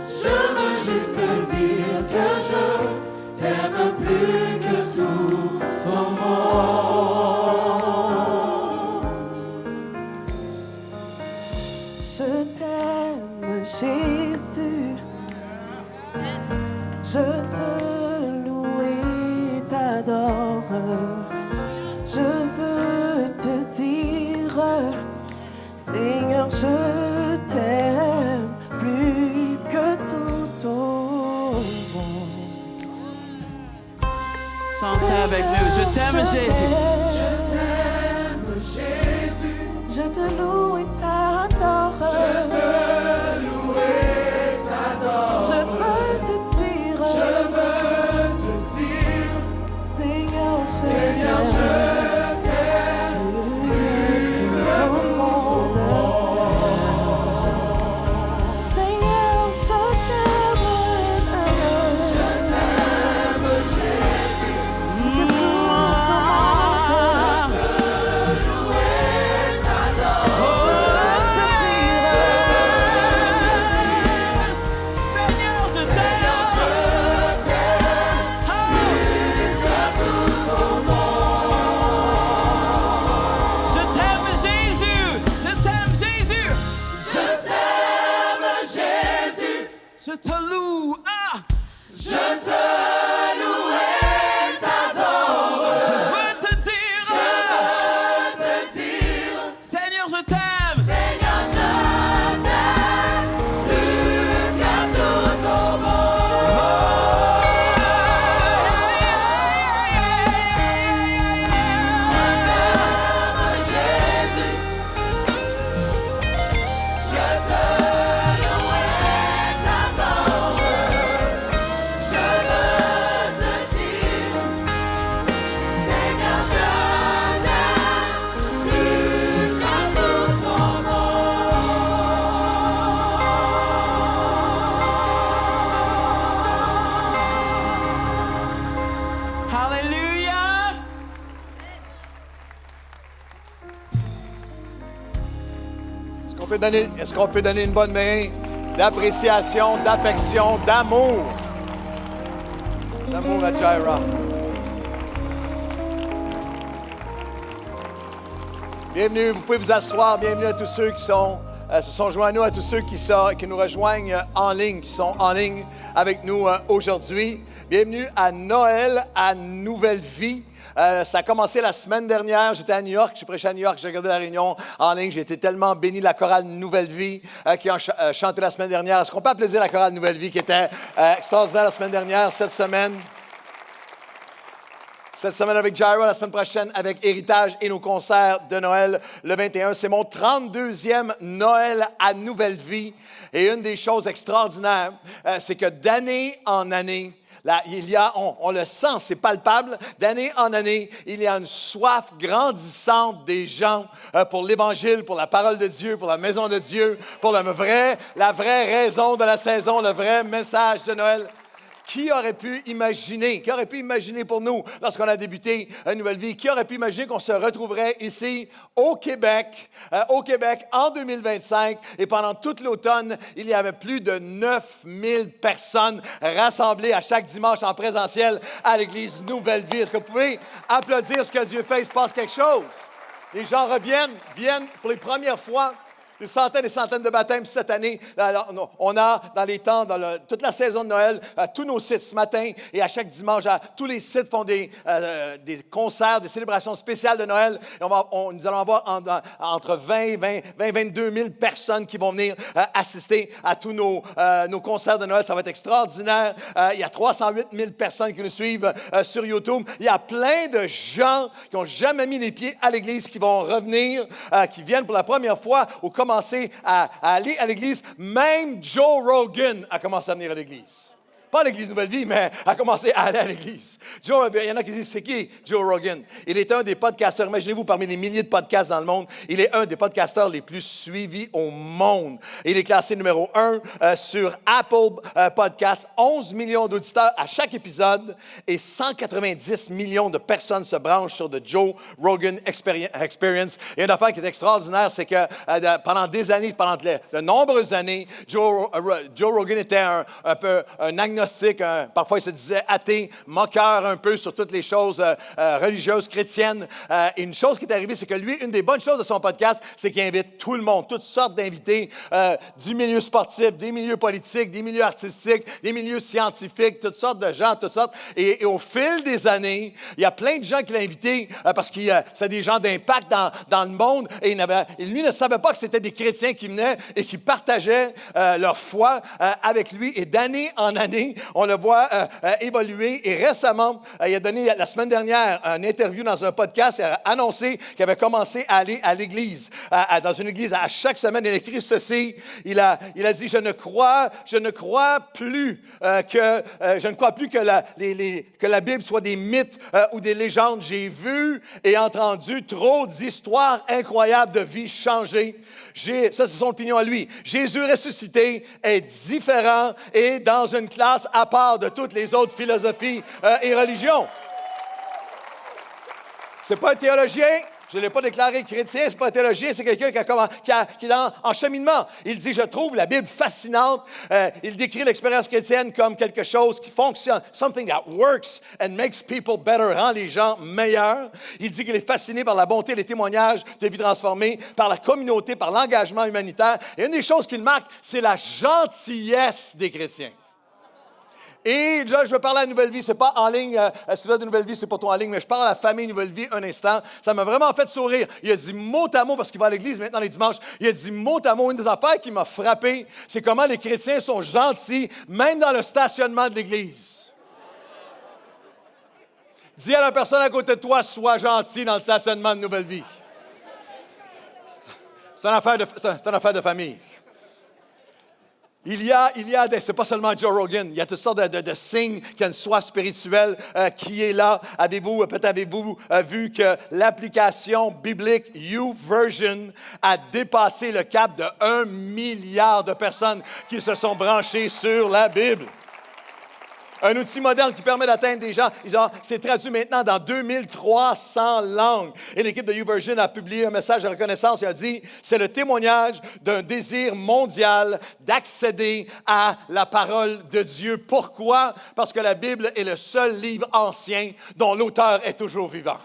Je veux juste te dire que je t'aime plus que tout au monde. Je t'aime, Jésus. Je te loue et t'adore. Je veux te dire, Seigneur, je t'aime plus que tout au monde. Chantez avec nous. Je t'aime, Jésus. Je t'aime, Jésus. Je te loue et t'adore. Je te loue et t'adore. Je veux te dire, Je veux te dire, Seigneur, Seigneur, je t'aime plus que tout au monde. Seigneur, je t'aime. Je t'aime, Jésus. Que tout au monde. Je te loue et t'adore. est-ce qu'on peut donner une bonne main d'appréciation, d'affection, d'amour? D'amour à Jaira. Bienvenue, vous pouvez vous asseoir. Bienvenue à tous ceux qui se sont joints à nous, à tous ceux qui nous rejoignent en ligne, qui sont en ligne avec nous aujourd'hui. Bienvenue à Noël à Nouvelle Vie. Ça a commencé la semaine dernière. J'étais à New York, j'ai prêché à New York, j'ai regardé la réunion en ligne. J'ai été tellement béni de la chorale Nouvelle Vie qui a chanté la semaine dernière. Est-ce qu'on peut applaudir la chorale Nouvelle Vie qui était extraordinaire la semaine dernière, cette semaine? Cette semaine avec Jaira, la semaine prochaine avec Héritage et nos concerts de Noël le 21. C'est mon 32e Noël à Nouvelle Vie. Et une des choses extraordinaires, c'est que d'année en année, là, on le sent, c'est palpable. D'année en année, il y a une soif grandissante des gens pour l'Évangile, pour la parole de Dieu, pour la maison de Dieu, pour la vraie raison de la saison, le vrai message de Noël. Qui aurait pu imaginer pour nous, lorsqu'on a débuté une nouvelle vie, qui aurait pu imaginer qu'on se retrouverait ici au Québec en 2025 et pendant toute l'automne, il y avait plus de 9000 personnes rassemblées à chaque dimanche en présentiel à l'Église Nouvelle Vie. Est-ce que vous pouvez applaudir ce que Dieu fait? Il se passe quelque chose. Les gens viennent pour les premières fois. Des centaines et centaines de baptêmes cette année. On a dans les temps, toute la saison de Noël, tous nos sites ce matin et à chaque dimanche, tous les sites font des concerts, des célébrations spéciales de Noël. Et nous allons avoir entre 22 000 personnes qui vont venir assister à tous nos concerts de Noël. Ça va être extraordinaire. Il y a 308 000 personnes qui nous suivent sur YouTube. Il y a plein de gens qui n'ont jamais mis les pieds à l'Église qui vont revenir, qui viennent pour la première fois ou commencer à aller à l'Église. Même Joe Rogan a commencé à venir à l'Église. Pas à l'Église Nouvelle Vie, mais a commencé à aller à l'Église. Il y en a qui disent, c'est qui Joe Rogan? Il est un des podcasteurs, imaginez-vous, parmi les milliers de podcasts dans le monde, il est un des podcasteurs les plus suivis au monde. Il est classé numéro 1 sur Apple Podcasts, 11 millions d'auditeurs à chaque épisode et 190 millions de personnes se branchent sur The Joe Rogan Experience. Et une affaire qui est extraordinaire, c'est que pendant des années, pendant de nombreuses années, Joe Rogan était un peu un agnostique, parfois il se disait athée, moqueur un peu sur toutes les choses religieuses, chrétiennes. Et une chose qui est arrivée, c'est que lui, une des bonnes choses de son podcast, c'est qu'il invite tout le monde, toutes sortes d'invités du milieu sportif, des milieux politiques, des milieux artistiques, des milieux scientifiques, toutes sortes de gens, toutes sortes. Et au fil des années, il y a plein de gens qui l'ont invité parce que c'est des gens d'impact dans le monde. Et lui ne savait pas que c'était des chrétiens qui venaient et qui partageaient leur foi avec lui. Et d'année en année, on le voit évoluer. Et récemment, il a donné la semaine dernière une interview dans un podcast. Il a annoncé qu'il avait commencé à aller à l'église, dans une église. À chaque semaine, il a écrit ceci. Il a dit, je ne crois plus que la Bible soit des mythes ou des légendes. J'ai vu et entendu trop d'histoires incroyables de vies changées. Ça, c'est son opinion à lui. Jésus ressuscité est différent et dans une classe à part de toutes les autres philosophies et religions. C'est pas un théologien. Je ne l'ai pas déclaré chrétien, c'est pas un théologien, c'est quelqu'un qui est en cheminement. Il dit, je trouve la Bible fascinante. Il décrit l'expérience chrétienne comme quelque chose qui fonctionne, something that works and makes people better, rend les gens meilleurs. Il dit qu'il est fasciné par la bonté, les témoignages de vie transformée, par la communauté, par l'engagement humanitaire. Et une des choses qu'il marque, c'est la gentillesse des chrétiens. Et là, je veux parler à Nouvelle Vie. C'est pas en ligne. Si tu veux de Nouvelle Vie, c'est pas toi en ligne, mais je parle à la famille Nouvelle Vie un instant. Ça m'a vraiment fait sourire. Il a dit mot à mot, parce qu'il va à l'église maintenant les dimanches, il a dit mot à mot. Une des affaires qui m'a frappé, c'est comment les chrétiens sont gentils, même dans le stationnement de l'église. Dis à la personne à côté de toi, sois gentil dans le stationnement de Nouvelle Vie. C'est une affaire de famille. C'est pas seulement Joe Rogan, il y a toutes sortes de signes qu'il y a une soif spirituelle qui est là. Peut-être avez-vous vu que l'application biblique YouVersion a dépassé le cap de 1 milliard de personnes qui se sont branchées sur la Bible. Un outil moderne qui permet d'atteindre des gens. C'est traduit maintenant dans 2300 langues. Et l'équipe de YouVersion a publié un message de reconnaissance et a dit, c'est le témoignage d'un désir mondial d'accéder à la parole de Dieu. Pourquoi? Parce que la Bible est le seul livre ancien dont l'auteur est toujours vivant.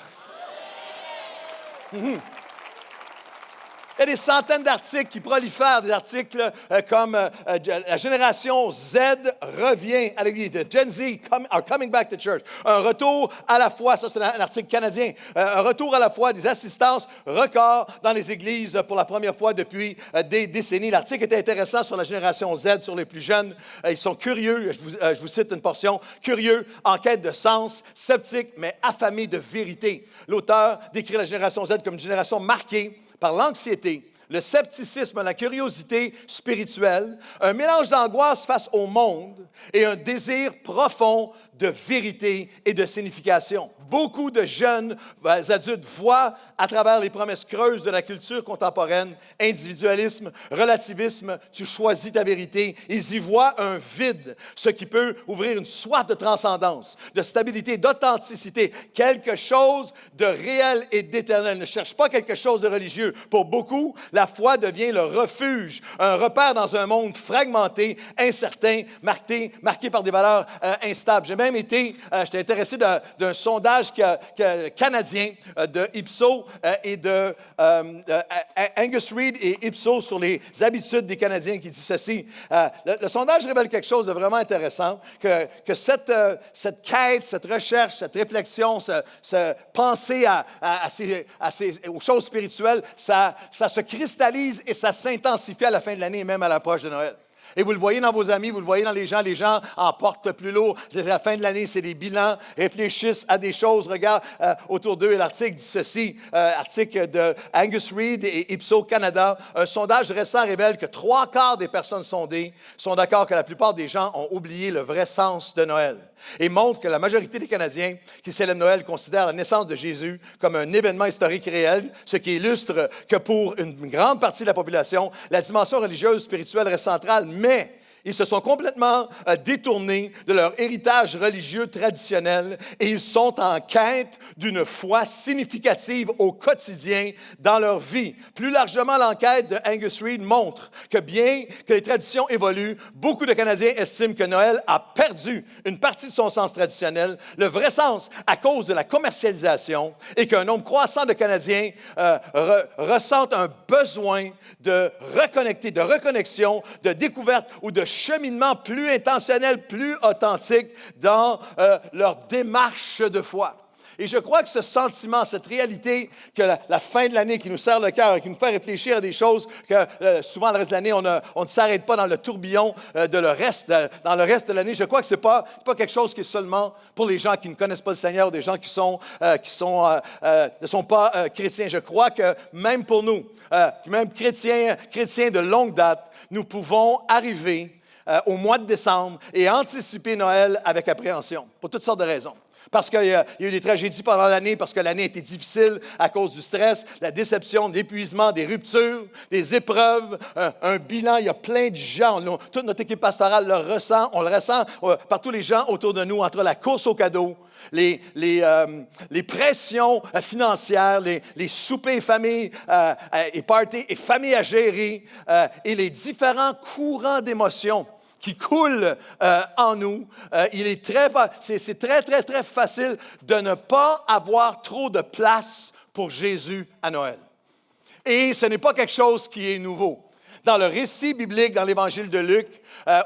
Il y a des centaines d'articles qui prolifèrent, des articles comme la génération Z revient à l'Église, Gen Z are coming back to church. Un retour à la foi, ça c'est un article canadien, un retour à la foi, des assistances records dans les églises pour la première fois depuis des décennies. L'article était intéressant sur la génération Z, sur les plus jeunes. Ils sont curieux, je vous cite une portion, curieux, en quête de sens, sceptiques, mais affamés de vérité. L'auteur décrit la génération Z comme une génération marquée par l'anxiété, le scepticisme, la curiosité spirituelle, un mélange d'angoisse face au monde et un désir profond de vérité et de signification. Beaucoup de jeunes adultes voient à travers les promesses creuses de la culture contemporaine, individualisme, relativisme, tu choisis ta vérité. Ils y voient un vide, ce qui peut ouvrir une soif de transcendance, de stabilité, d'authenticité, quelque chose de réel et d'éternel. Ne cherche pas quelque chose de religieux. Pour beaucoup, la foi devient le refuge, un repère dans un monde fragmenté, incertain, marqué par des valeurs instables. J'ai même j'étais intéressé d'un sondage canadien de Ipsos et de Angus Reid et Ipsos sur les habitudes des Canadiens qui dit ceci. Le sondage révèle quelque chose de vraiment intéressant, que cette quête, cette recherche, cette réflexion, ce penser aux choses spirituelles, ça se cristallise et ça s'intensifie à la fin de l'année et même à l'approche de Noël. Et vous le voyez dans vos amis, vous le voyez dans les gens en portent plus lourd. À la fin de l'année, c'est des bilans, réfléchissent à des choses, regardent autour d'eux. Et l'article dit ceci, article de Angus Reid et Ipsos Canada. Un sondage récent révèle que 3/4 des personnes sondées sont d'accord que la plupart des gens ont oublié le vrai sens de Noël. Et montre que la majorité des Canadiens qui célèbrent Noël considèrent la naissance de Jésus comme un événement historique réel, ce qui illustre que pour une grande partie de la population, la dimension religieuse, spirituelle reste centrale, mais ils se sont complètement détournés de leur héritage religieux traditionnel et ils sont en quête d'une foi significative au quotidien dans leur vie. Plus largement, l'enquête de Angus Reid montre que bien que les traditions évoluent, beaucoup de Canadiens estiment que Noël a perdu une partie de son sens traditionnel, le vrai sens à cause de la commercialisation et qu'un nombre croissant de Canadiens ressentent un besoin de reconnecter, de reconnexion, de découverte ou de cheminement plus intentionnel, plus authentique dans leur démarche de foi. Et je crois que ce sentiment, cette réalité que la fin de l'année qui nous serre le cœur et qui nous fait réfléchir à des choses que souvent le reste de l'année, on ne s'arrête pas dans le tourbillon dans le reste de l'année. Je crois que c'est pas quelque chose qui est seulement pour les gens qui ne connaissent pas le Seigneur ou des gens qui ne sont pas chrétiens. Je crois que même pour nous, même chrétiens de longue date, nous pouvons arriver au mois de décembre et anticiper Noël avec appréhension, pour toutes sortes de raisons. Parce qu'il y a eu des tragédies pendant l'année, parce que l'année était difficile à cause du stress, la déception, l'épuisement, des ruptures, des épreuves, un bilan. Il y a plein de gens, toute notre équipe pastorale le ressent, on le ressent par tous les gens autour de nous, entre la course aux cadeaux, les pressions financières, les soupers familles et parties et familles à gérer et les différents courants d'émotions qui coule en nous. C'est très, très, très facile de ne pas avoir trop de place pour Jésus à Noël. Et ce n'est pas quelque chose qui est nouveau. Dans le récit biblique, dans l'Évangile de Luc,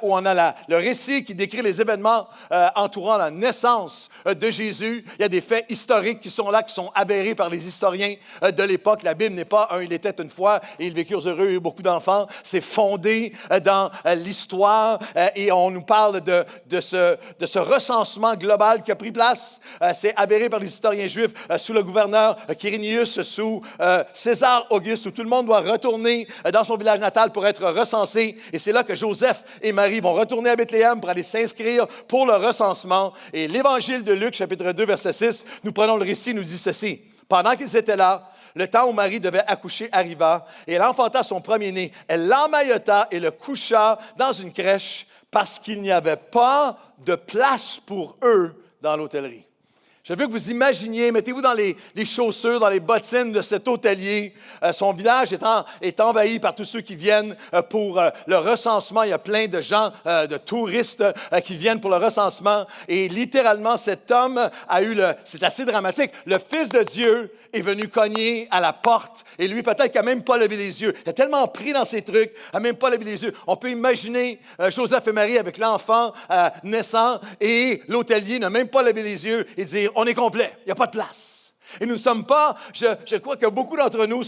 où on a le récit qui décrit les événements entourant la naissance de Jésus. Il y a des faits historiques qui sont là, qui sont avérés par les historiens de l'époque. La Bible n'est pas « il était une fois et ils vécurent heureux et beaucoup d'enfants ». C'est fondé dans l'histoire et on nous parle de ce recensement global qui a pris place. C'est avéré par les historiens juifs sous le gouverneur Quirinius, sous César Auguste, où tout le monde doit retourner dans son village natal pour être recensé. Et c'est là que Joseph et Marie vont retourner à Bethléem pour aller s'inscrire pour le recensement. Et l'Évangile de Luc, chapitre 2, verset 6, nous prenons le récit, nous dit ceci. Pendant qu'ils étaient là, le temps où Marie devait accoucher arriva et elle enfanta son premier-né. Elle l'emmaillota et le coucha dans une crèche parce qu'il n'y avait pas de place pour eux dans l'hôtellerie. Je veux que vous imaginiez, mettez-vous dans les chaussures, dans les bottines de cet hôtelier. Son village est envahi par tous ceux qui viennent pour le recensement. Il y a plein de gens, de touristes qui viennent pour le recensement. Et littéralement, cet homme a eu c'est assez dramatique. Le Fils de Dieu est venu cogner à la porte. Et lui, peut-être qu'il n'a même pas levé les yeux. Il est tellement pris dans ses trucs, il n'a même pas levé les yeux. On peut imaginer Joseph et Marie avec l'enfant naissant et l'hôtelier n'a même pas levé les yeux et dire, on est complet, il n'y a pas de place. Et nous ne sommes pas, je crois que beaucoup d'entre nous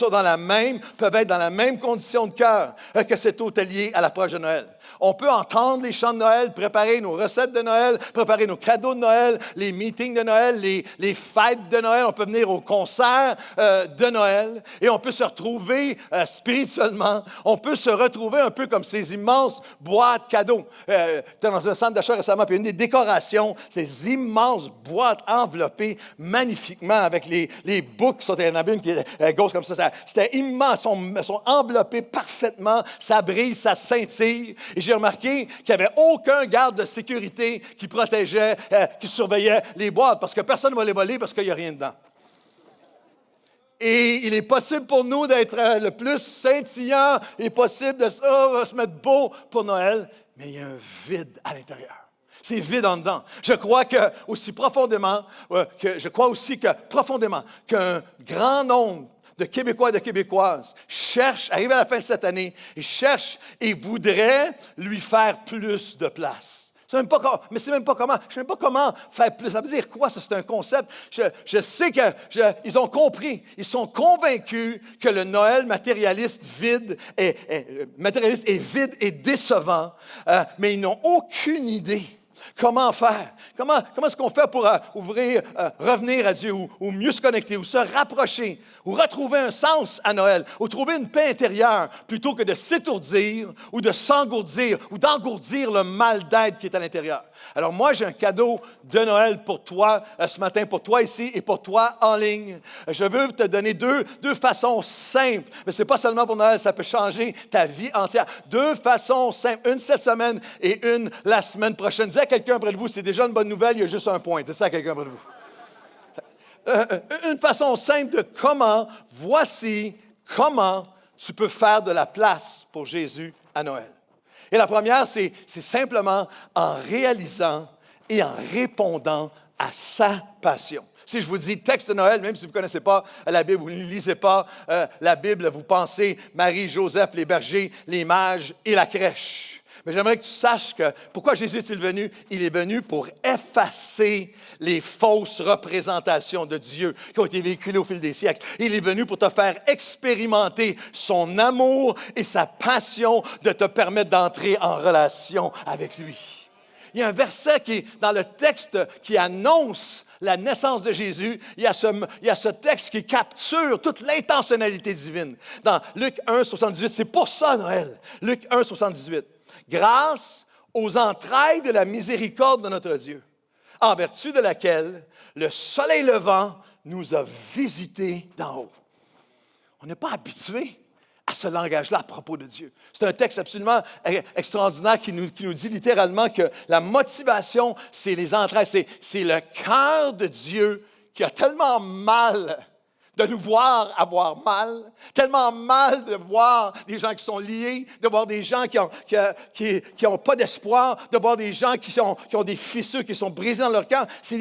peuvent être dans la même condition de cœur que cet hôtelier à l'approche de Noël. On peut entendre les chants de Noël, préparer nos recettes de Noël, préparer nos cadeaux de Noël, les meetings de Noël, les fêtes de Noël. On peut venir au concert de Noël et on peut se retrouver spirituellement. On peut se retrouver un peu comme ces immenses boîtes cadeaux. J'étais dans un centre d'achat récemment, puis une des décorations, ces immenses boîtes enveloppées magnifiquement avec les boucs qui sont à la qui est gauche comme ça. C'était immense. Elles sont enveloppées parfaitement. Ça brille, ça scintille. Et j'ai remarqué qu'il n'y avait aucun garde de sécurité qui protégeait, qui surveillait les boîtes, parce que personne ne va les voler parce qu'il n'y a rien dedans. Et il est possible pour nous d'être le plus scintillant et possible de se mettre beau pour Noël, mais il y a un vide à l'intérieur. C'est vide en dedans. Je crois aussi profondément qu'un grand nombre de Québécois et de Québécoises arrivent à la fin de cette année, et cherchent et voudraient lui faire plus de place. Je ne sais même pas comment faire plus. Ça veut dire quoi? Ça, c'est un concept. Je sais qu'ils ont compris. Ils sont convaincus que le Noël matérialiste est vide et décevant, mais ils n'ont aucune idée. Comment faire? Comment est-ce qu'on fait pour revenir à Dieu ou mieux se connecter ou se rapprocher ou retrouver un sens à Noël ou trouver une paix intérieure plutôt que de s'étourdir ou de s'engourdir ou d'engourdir le mal d'être qui est à l'intérieur? Alors moi, j'ai un cadeau de Noël pour toi ce matin, pour toi ici et pour toi en ligne. Je veux te donner deux façons simples, mais ce n'est pas seulement pour Noël, ça peut changer ta vie entière. 2 façons simples, une cette semaine et une la semaine prochaine. Dis à quelqu'un près de vous, c'est déjà une bonne nouvelle, il y a juste un point. Dis ça à quelqu'un près de vous. Une façon simple de voici comment tu peux faire de la place pour Jésus à Noël. Et la première, c'est simplement en réalisant et en répondant à sa passion. Si je vous dis texte de Noël, même si vous ne connaissez pas la Bible, vous ne lisez pas la Bible, vous pensez Marie, Joseph, les bergers, les mages et la crèche. Mais j'aimerais que tu saches pourquoi Jésus est-il venu? Il est venu pour effacer les fausses représentations de Dieu qui ont été véhiculées au fil des siècles. Il est venu pour te faire expérimenter son amour et sa passion de te permettre d'entrer en relation avec lui. Il y a un verset qui est dans le texte qui annonce la naissance de Jésus. Il y a ce texte qui capture toute l'intentionnalité divine. Dans Luc 1, 78, c'est pour ça Noël. Luc 1, 78. Grâce aux entrailles de la miséricorde de notre Dieu, en vertu de laquelle le soleil levant nous a visités d'en haut. On n'est pas habitué à ce langage-là à propos de Dieu. C'est un texte absolument extraordinaire qui nous dit littéralement que la motivation, c'est les entrailles, c'est le cœur de Dieu qui a tellement mal de nous voir avoir mal, tellement mal de voir des gens qui sont liés, de voir des gens qui ont pas d'espoir, de voir des gens qui ont des fissures, qui sont brisés dans leur cœur. C'est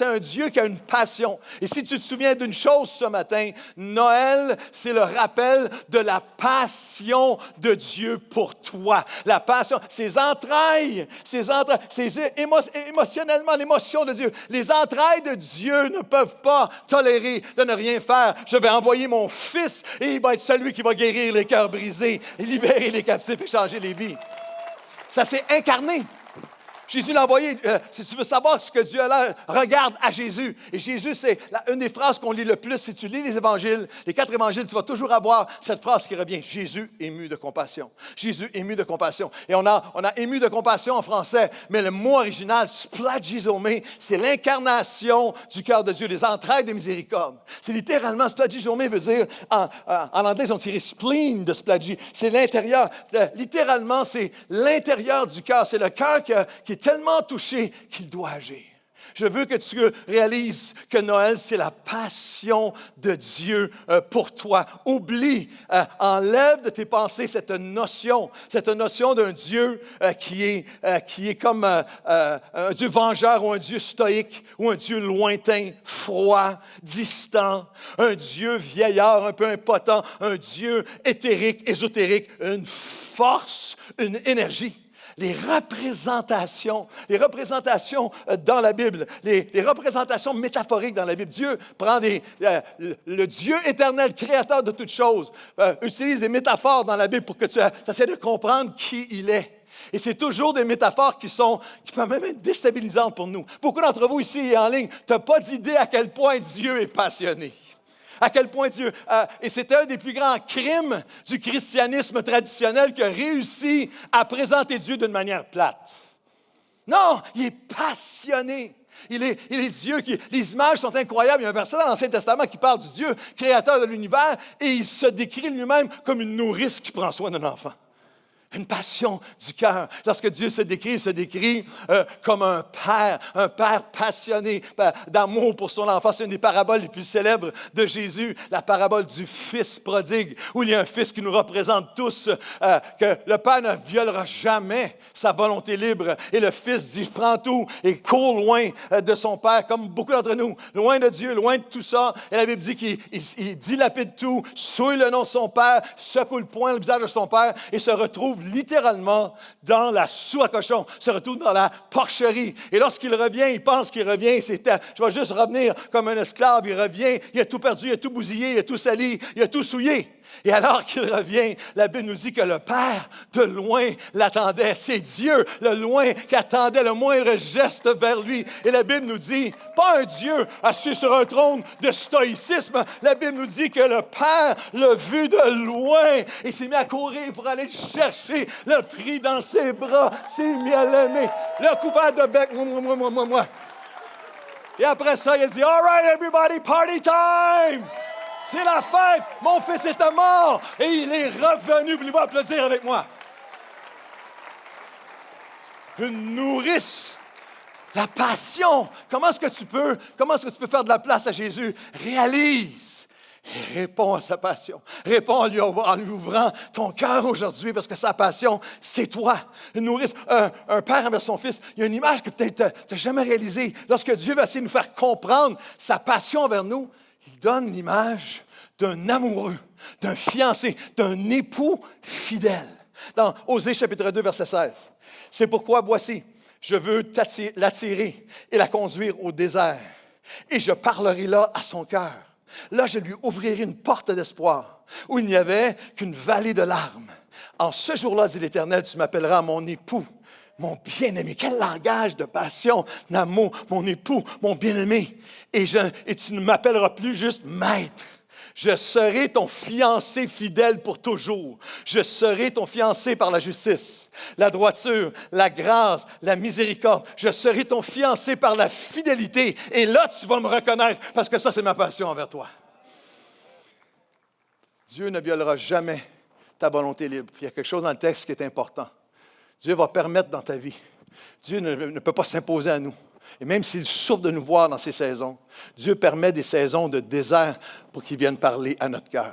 un Dieu qui a une passion. Et si tu te souviens d'une chose ce matin, Noël, c'est le rappel de la passion de Dieu pour toi. La passion, ses entrailles, émotionnellement, l'émotion de Dieu. Les entrailles de Dieu ne peuvent pas tolérer de ne rien faire. Je vais envoyer mon Fils et il va être celui qui va guérir les cœurs brisés, libérer les captifs et changer les vies. Ça s'est incarné. Jésus l'a envoyé. Si tu veux savoir ce que Dieu a l'air, regarde à Jésus. Et Jésus, c'est une des phrases qu'on lit le plus. Si tu lis les évangiles, les 4 évangiles, tu vas toujours avoir cette phrase qui revient. Jésus ému de compassion. Jésus ému de compassion. Et on a ému de compassion en français, mais le mot original, splagizomé, c'est l'incarnation du cœur de Dieu, les entrailles de miséricorde. C'est littéralement, splagizomé veut dire, en anglais, ils ont tiré spleen de splagi. C'est l'intérieur. Littéralement, c'est l'intérieur du cœur. C'est le cœur qui est tellement touché qu'il doit agir. Je veux que tu réalises que Noël, c'est la passion de Dieu pour toi. Oublie, enlève de tes pensées cette notion d'un Dieu qui est comme un Dieu vengeur ou un Dieu stoïque ou un Dieu lointain, froid, distant, un Dieu vieillard, un peu impotent, un Dieu éthérique, ésotérique, une force, une énergie. Les représentations dans la Bible, les représentations métaphoriques dans la Bible. Dieu prend le Dieu éternel, créateur de toutes choses, utilise des métaphores dans la Bible pour que tu essaies de comprendre qui il est. Et c'est toujours des métaphores qui peuvent même être déstabilisantes pour nous. Beaucoup d'entre vous ici et en ligne, tu n'as pas d'idée à quel point Dieu est passionné. À quel point Dieu... et c'était un des plus grands crimes du christianisme traditionnel qui a réussi à présenter Dieu d'une manière plate. Non, il est passionné. Il est Dieu qui... Les images sont incroyables. Il y a un verset dans l'Ancien Testament qui parle du Dieu créateur de l'univers et il se décrit lui-même comme une nourrice qui prend soin d'un enfant. Une passion du cœur. Lorsque Dieu se décrit, il se décrit comme un père passionné d'amour pour son enfant. C'est une des paraboles les plus célèbres de Jésus, la parabole du fils prodigue, où il y a un fils qui nous représente tous, que le père ne violera jamais sa volonté libre. Et le fils dit, je prends tout et court loin de son père, comme beaucoup d'entre nous, loin de Dieu, loin de tout ça. Et la Bible dit qu'il dilapide tout, souille le nom de son père, secoue le poing le visage de son père et se retrouve littéralement dans la soue à cochon, se retrouve dans la porcherie. Et lorsqu'il revient, il pense qu'il revient, je vais juste revenir comme un esclave. Il revient, il a tout perdu, il a tout bousillé, il a tout sali, il a tout souillé. Et alors qu'il revient, la Bible nous dit que le Père, de loin, l'attendait. C'est Dieu, le loin, qui attendait le moindre geste vers lui. Et la Bible nous dit, pas un Dieu assis sur un trône de stoïcisme. La Bible nous dit que le Père l'a vu de loin et s'est mis à courir pour aller le chercher, l'a pris dans ses bras, s'est mis à l'aimer, l'a couvert de bec, moi. Et après ça, il a dit, all right, everybody, party time! C'est la fête! Mon fils était mort et il est revenu. Voulez-vous applaudir avec moi? Une nourrice. La passion. Comment est-ce que tu peux faire de la place à Jésus? Réalise et réponds à sa passion. Réponds en lui ouvrant ton cœur aujourd'hui parce que sa passion, c'est toi. Une nourrice, un père envers son fils. Il y a une image que peut-être tu n'as jamais réalisée. Lorsque Dieu va essayer de nous faire comprendre sa passion envers nous, il donne l'image d'un amoureux, d'un fiancé, d'un époux fidèle. Dans Osée chapitre 2, verset 16. C'est pourquoi, voici, je veux l'attirer et la conduire au désert. Et je parlerai là à son cœur. Là, je lui ouvrirai une porte d'espoir, où il n'y avait qu'une vallée de larmes. En ce jour-là, dit l'Éternel, tu m'appelleras mon époux. Mon bien-aimé, quel langage de passion, d'amour, mon époux, mon bien-aimé. Et tu ne m'appelleras plus juste maître. Je serai ton fiancé fidèle pour toujours. Je serai ton fiancé par la justice, la droiture, la grâce, la miséricorde. Je serai ton fiancé par la fidélité. Et là, tu vas me reconnaître parce que ça, c'est ma passion envers toi. Dieu ne violera jamais ta volonté libre. Il y a quelque chose dans le texte qui est important. Dieu va permettre dans ta vie. Dieu ne peut pas s'imposer à nous. Et même s'il souffre de nous voir dans ces saisons, Dieu permet des saisons de désert pour qu'il vienne parler à notre cœur.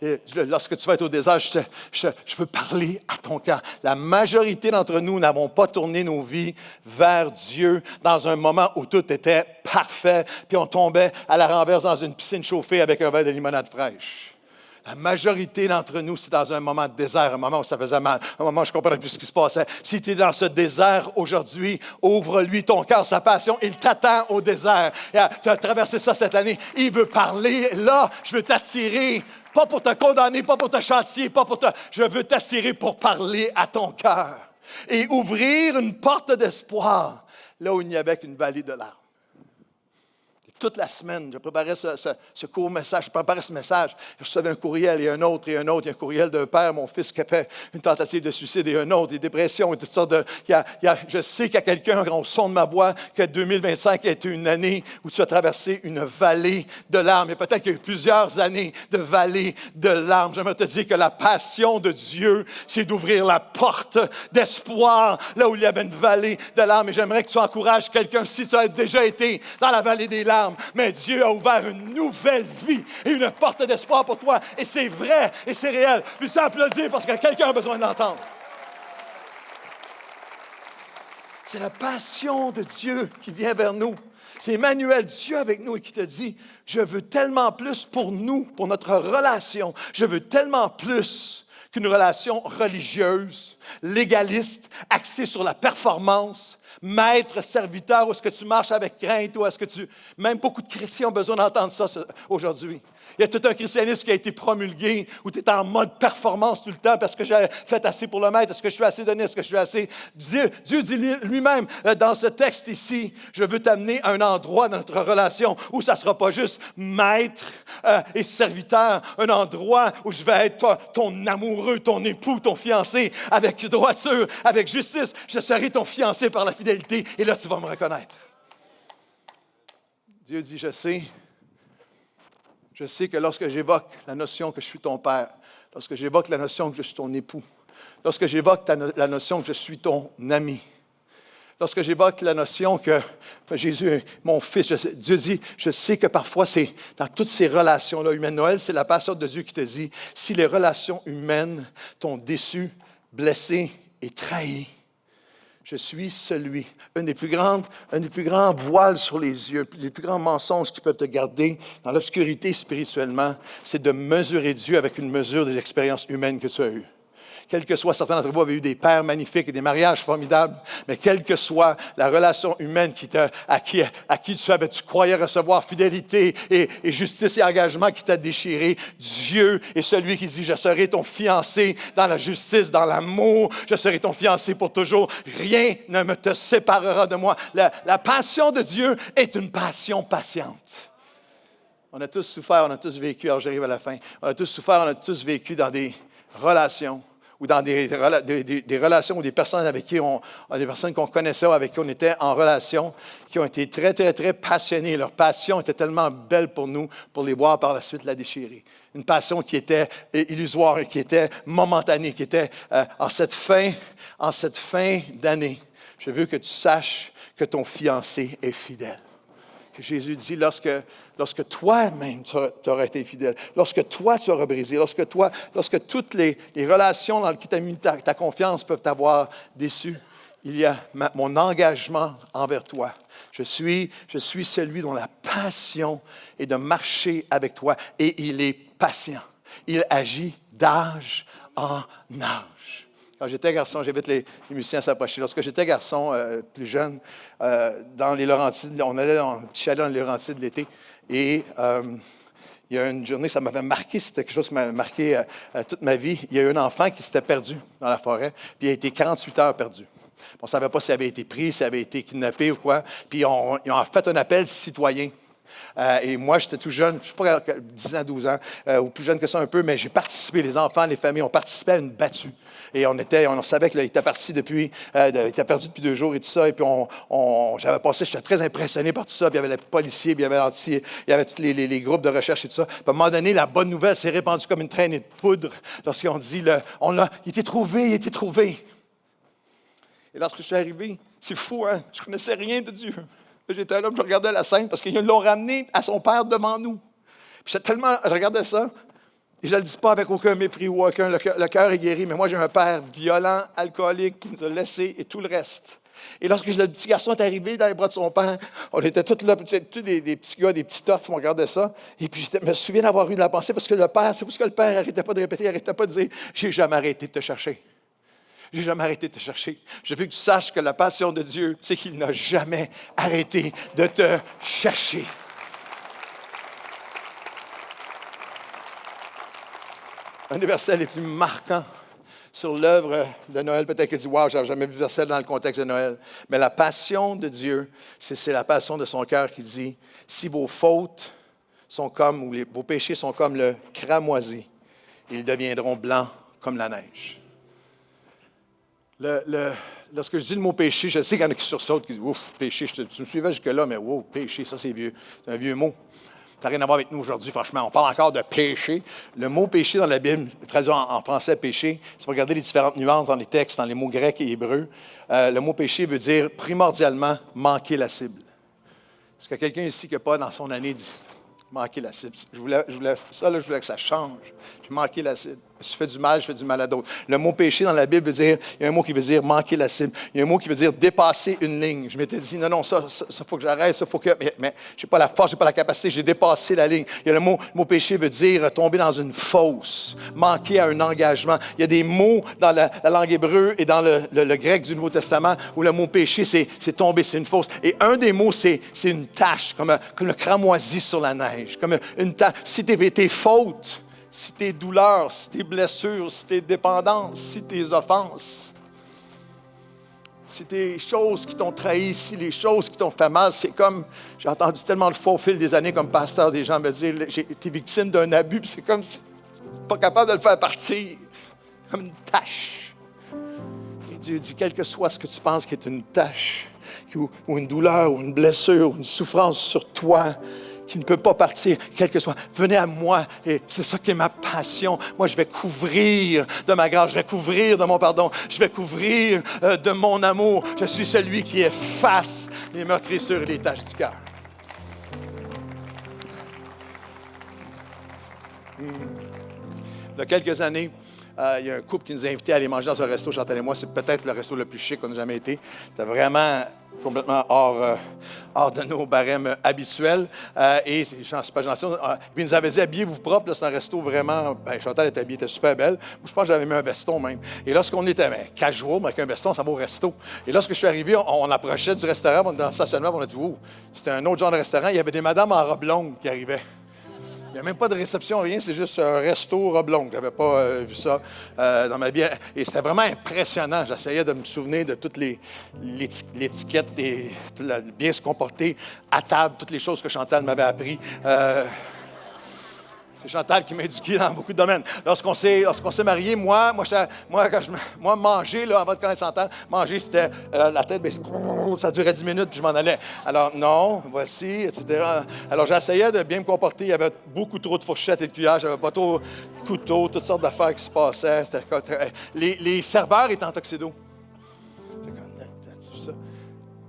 Et lorsque tu vas être au désert, je veux parler à ton cœur. La majorité d'entre nous n'avons pas tourné nos vies vers Dieu dans un moment où tout était parfait, puis on tombait à la renverse dans une piscine chauffée avec un verre de limonade fraîche. La majorité d'entre nous, c'est dans un moment de désert, un moment où ça faisait mal, un moment où je ne comprenais plus ce qui se passait. Si tu es dans ce désert aujourd'hui, ouvre-lui ton cœur, sa passion. Il t'attend au désert. Tu as traversé ça cette année. Il veut parler. Là, je veux t'attirer, pas pour te condamner, pas pour te châtier, Je veux t'attirer pour parler à ton cœur. et ouvrir une porte d'espoir là où il n'y avait qu'une vallée de larmes. Toute la semaine, je préparais ce court message, je préparais ce message. Je recevais un courriel et un autre et un autre. Il y a un courriel d'un père, mon fils qui a fait une tentative de suicide et un autre, des dépressions et toutes sortes de... je sais qu'il y a quelqu'un au son de ma voix que 2025 a été une année où tu as traversé une vallée de larmes. Et peut-être qu'il y a eu plusieurs années de vallée de larmes. J'aimerais te dire que la passion de Dieu, c'est d'ouvrir la porte d'espoir là où il y avait une vallée de larmes. Et j'aimerais que tu encourages quelqu'un si tu as déjà été dans la vallée des larmes. Mais Dieu a ouvert une nouvelle vie et une porte d'espoir pour toi. Et c'est vrai et c'est réel. Puis ça applaudir parce que quelqu'un a besoin de l'entendre. C'est la passion de Dieu qui vient vers nous. C'est Emmanuel, Dieu avec nous, et qui te dit, je veux tellement plus pour nous, pour notre relation. Je veux tellement plus qu'une relation religieuse, légaliste, axée sur la performance, maître, serviteur, ou est-ce que tu marches avec crainte, ou est-ce que tu... Même beaucoup de chrétiens ont besoin d'entendre ça aujourd'hui. Il y a tout un christianisme qui a été promulgué, où tu es en mode performance tout le temps, parce que j'ai fait assez pour le maître, est-ce que je suis assez donné, est-ce que je suis assez... Dieu dit lui-même, dans ce texte ici, je veux t'amener à un endroit dans notre relation où ça ne sera pas juste maître et serviteur, un endroit où je vais être ton amoureux, ton époux, ton fiancé, avec droiture, avec justice. Je serai ton fiancé par la fidélité, et là, tu vas me reconnaître. Dieu dit, je sais que lorsque j'évoque la notion que je suis ton père, lorsque j'évoque la notion que je suis ton époux, lorsque j'évoque la notion que je suis ton ami, lorsque j'évoque la notion que Jésus est mon fils, Dieu dit, je sais que parfois c'est dans toutes ces relations-là humaines. Noël, c'est la passion de Dieu qui te dit, si les relations humaines t'ont déçu, blessé et trahi, je suis celui, un des plus grands voiles sur les yeux, les plus grands mensonges qui peuvent te garder dans l'obscurité spirituellement, c'est de mesurer Dieu avec une mesure des expériences humaines que tu as eues. Quel que soit, certains d'entre vous avaient eu des pères magnifiques et des mariages formidables, mais quelle que soit la relation humaine à qui tu croyais recevoir fidélité et justice et engagement qui t'a déchiré, Dieu est celui qui dit, je serai ton fiancé dans la justice, dans l'amour, je serai ton fiancé pour toujours, rien ne me te séparera de moi. La passion de Dieu est une passion patiente. On a tous souffert, on a tous vécu, alors j'arrive à la fin, on a tous souffert, on a tous vécu dans des relations, ou dans des relations ou des personnes avec qui des personnes qu'on connaissait ou avec qui on était en relation, qui ont été très, très, très passionnées. Leur passion était tellement belle pour nous, pour les voir par la suite la déchirer. Une passion qui était illusoire, qui était momentanée, qui était en cette fin d'année. Je veux que tu saches que ton fiancé est fidèle. Que Jésus dit, lorsque toi-même tu auras été fidèle, lorsque toi tu auras brisé, lorsque toutes les relations dans lesquelles tu as mis ta confiance peuvent t'avoir déçu, il y a mon engagement envers toi. Je suis celui dont la passion est de marcher avec toi, et il est patient. Il agit d'âge en âge. Quand j'étais garçon, j'invite les musiciens à s'approcher. Lorsque j'étais garçon, plus jeune, dans les Laurentides, on allait dans un petit chalet dans les Laurentides l'été. Et il y a une journée, ça m'avait marqué, c'était quelque chose qui m'avait marqué toute ma vie. Il y a eu un enfant qui s'était perdu dans la forêt, puis il a été 48 heures perdu. On ne savait pas s'il avait été pris, s'il avait été kidnappé ou quoi. Puis ils ont fait un appel citoyen. Et moi, j'étais tout jeune, je ne sais pas, 10 ans, 12 ans, ou plus jeune que ça un peu, mais j'ai participé, les enfants, les familles ont participé à une battue. Et on savait qu'il était parti il était perdu depuis 2 jours et tout ça. Et puis j'étais très impressionné par tout ça. Puis il y avait les policiers, puis il y avait tous les groupes de recherche et tout ça. Puis à un moment donné, la bonne nouvelle s'est répandue comme une traînée de poudre lorsqu'ils ont dit, il était trouvé. Et lorsque je suis arrivé, c'est fou, hein? Je ne connaissais rien de Dieu. J'étais là, je regardais la scène parce qu'ils l'ont ramené à son père devant nous. Puis je regardais ça, et je ne le dis pas avec aucun mépris ou aucun, le cœur est guéri, mais moi j'ai un père violent, alcoolique, qui nous a laissé et tout le reste. Et lorsque le petit garçon est arrivé dans les bras de son père, on était tous là, tous des petits gars, des petits toughs, on regardait ça. Et puis je me souviens d'avoir eu de la pensée parce que le père, c'est pour ce que le père n'arrêtait pas de répéter, il n'arrêtait pas de dire, j'ai jamais arrêté de te chercher. J'ai jamais arrêté de te chercher. Je veux que tu saches que la passion de Dieu, c'est qu'il n'a jamais arrêté de te chercher. Un des versets les plus marquants sur l'œuvre de Noël. Peut-être que tu dis, wow, je n'avais jamais vu verset dans le contexte de Noël. Mais la passion de Dieu, c'est la passion de son cœur qui dit, si vos fautes sont comme, ou vos péchés sont comme le cramoisi, ils deviendront blancs comme la neige. Lorsque je dis le mot péché, je sais qu'il y en a qui sursautent, qui disent, ouf, péché, tu me suivais jusque-là, mais wow, péché, ça c'est vieux. C'est un vieux mot. Ça n'a rien à voir avec nous aujourd'hui, franchement. On parle encore de péché. Le mot péché dans la Bible, traduit en français péché, si vous regardez les différentes nuances dans les textes, dans les mots grecs et hébreux, le mot péché veut dire primordialement manquer la cible. Est-ce qu'il y a quelqu'un ici qui n'a pas dans son année dit manquer la cible? Je voulais que ça change. J'ai manqué la cible. Si je fais du mal, je fais du mal à d'autres. Le mot péché dans la Bible veut dire, il y a un mot qui veut dire manquer la cible. Il y a un mot qui veut dire dépasser une ligne. Je m'étais dit, non, ça faut que j'arrête, ça faut que. Mais je n'ai pas la force, je n'ai pas la capacité, j'ai dépassé la ligne. Il y a le mot péché veut dire tomber dans une fosse, manquer à un engagement. Il y a des mots dans la langue hébreu et dans le grec du Nouveau Testament où le mot péché, c'est tomber, c'est une fosse. Et un des mots, c'est une tache, comme le cramoisi sur la neige. Comme une tache. Si tes fautes, si tes douleurs, si tes blessures, si tes dépendances, si tes offenses, si tes choses qui t'ont trahi, si les choses qui t'ont fait mal, c'est comme, j'ai entendu tellement de fois au fil des années comme pasteur, des gens me dire, j'ai été victime d'un abus, puis c'est comme si pas capable de le faire partir, comme une tâche. Et Dieu dit, quel que soit ce que tu penses qui est une tâche, ou une douleur, ou une blessure, ou une souffrance sur toi, qui ne peut pas partir, quel que soit. Venez à moi, et c'est ça qui est ma passion. Moi, je vais couvrir de ma grâce, je vais couvrir de mon pardon, je vais couvrir de mon amour. Je suis celui qui efface les meurtrissures et les taches du cœur. Il y a quelques années, il y a un couple qui nous a invités à aller manger dans un resto, Chantal et moi. C'est peut-être le resto le plus chic qu'on n'a jamais été. C'était vraiment complètement hors de nos barèmes habituels. Et je ne suis pas gentil. Puis il nous avait dit, habillez-vous propre. Là, c'est un resto vraiment... Chantal était habillée, était super belle. Moi, je pense que j'avais mis un veston même. Et lorsqu'on était casual, mais avec un veston, ça va au resto. Et lorsque je suis arrivé, on approchait du restaurant, on était dans le stationnement, on a dit, wow, c'était un autre genre de restaurant. Il y avait des madames en robe longue qui arrivaient. Il n'y a même pas de réception, rien, c'est juste un resto robe longue. Je n'avais pas vu ça dans ma vie. Et c'était vraiment impressionnant. J'essayais de me souvenir de toutes l'étiquette, bien se comporter à table, toutes les choses que Chantal m'avait appris. C'est Chantal qui m'a éduqué dans beaucoup de domaines. Lorsqu'on s'est mariés, moi, manger, là, avant de connaître Chantal, manger, c'était la tête, ça durait 10 minutes, puis je m'en allais. Alors, non, voici, etc. Alors, j'essayais de bien me comporter. Il y avait beaucoup trop de fourchettes et de cuillères. J'avais pas trop de couteaux, toutes sortes d'affaires qui se passaient. Les serveurs étaient en tuxedo.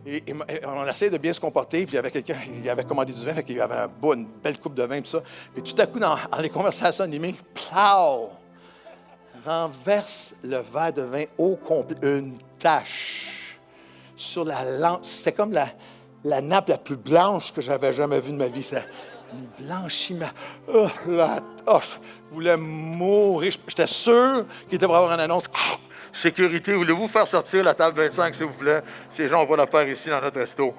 Et on essayait de bien se comporter, puis il y avait quelqu'un, il avait commandé du vin, il y avait une belle coupe de vin, tout ça. Puis tout à coup, dans les conversations animées, plow, renverse le verre de vin au complet, une tache sur la lampe. C'était comme la nappe la plus blanche que j'avais jamais vue de ma vie. C'était une blanchiment. Je voulais mourir. J'étais sûr qu'il était pour avoir une annonce. Sécurité, voulez-vous faire sortir la table 25, s'il vous plaît? Ces gens, on va la faire ici dans notre resto.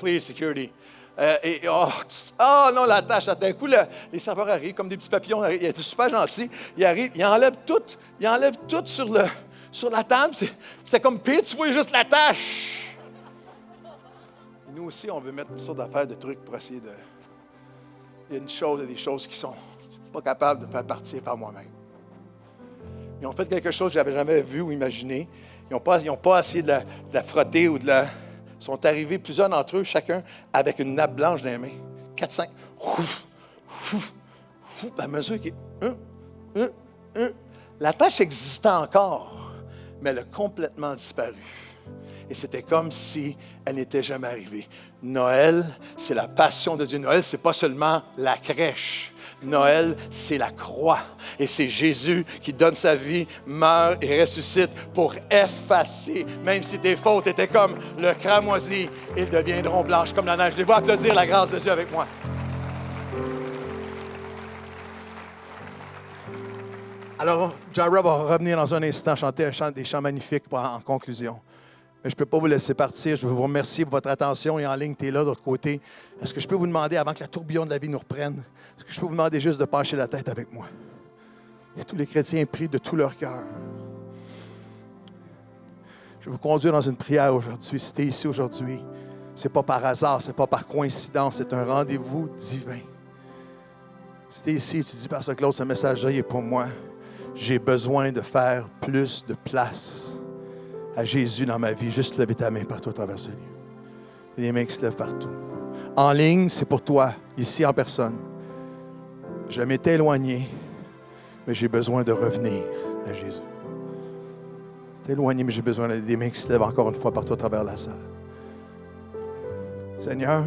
Please, security. Non, la tâche. D'un coup, les serveurs arrivent comme des petits papillons. Ils étaient super gentils. Ils arrivent, ils enlèvent tout sur la table. C'est comme pire, tu vois juste la tâche. Et nous aussi, on veut mettre toutes sortes d'affaires, de trucs pour essayer de... Il y a des choses qui sont pas capables de faire partir par moi-même. Ils ont fait quelque chose que je n'avais jamais vu ou imaginé. Ils n'ont pas essayé de la frotter ou Ils sont arrivés, plusieurs d'entre eux, chacun, avec une nappe blanche dans les mains. 4, 5. À mesure qui La tâche existait encore, mais elle a complètement disparu. Et c'était comme si elle n'était jamais arrivée. Noël, c'est la passion de Dieu. Noël, ce n'est pas seulement la crèche. Noël, c'est la croix. Et c'est Jésus qui donne sa vie, meurt et ressuscite pour effacer. Même si tes fautes étaient comme le cramoisi, ils deviendront blanches comme la neige. Je les vois applaudir la grâce de Dieu avec moi. Alors, Jara va revenir dans un instant chanter des chants magnifiques en conclusion. Mais je ne peux pas vous laisser partir. Je veux vous remercier pour votre attention. Et en ligne, tu es là, de l'autre côté. Est-ce que je peux vous demander, avant que la tourbillon de la vie nous reprenne, est-ce que je peux vous demander juste de pencher la tête avec moi? Et tous les chrétiens prient de tout leur cœur. vais vous conduire dans une prière aujourd'hui. Si tu es ici aujourd'hui, ce n'est pas par hasard, ce n'est pas par coïncidence, c'est un rendez-vous divin. Si tu es ici et tu dis, Pasteur Claude, ce message-là est pour moi, j'ai besoin de faire plus de place à Jésus dans ma vie. Juste lever ta main partout à travers ce lieu. Il y a des mains qui se lèvent partout. En ligne, c'est pour toi, ici en personne. Je m'étais éloigné, mais j'ai besoin de revenir à Jésus. Je m'étais éloigné, mais j'ai besoin des mains qui se lèvent encore une fois partout à travers la salle. Seigneur,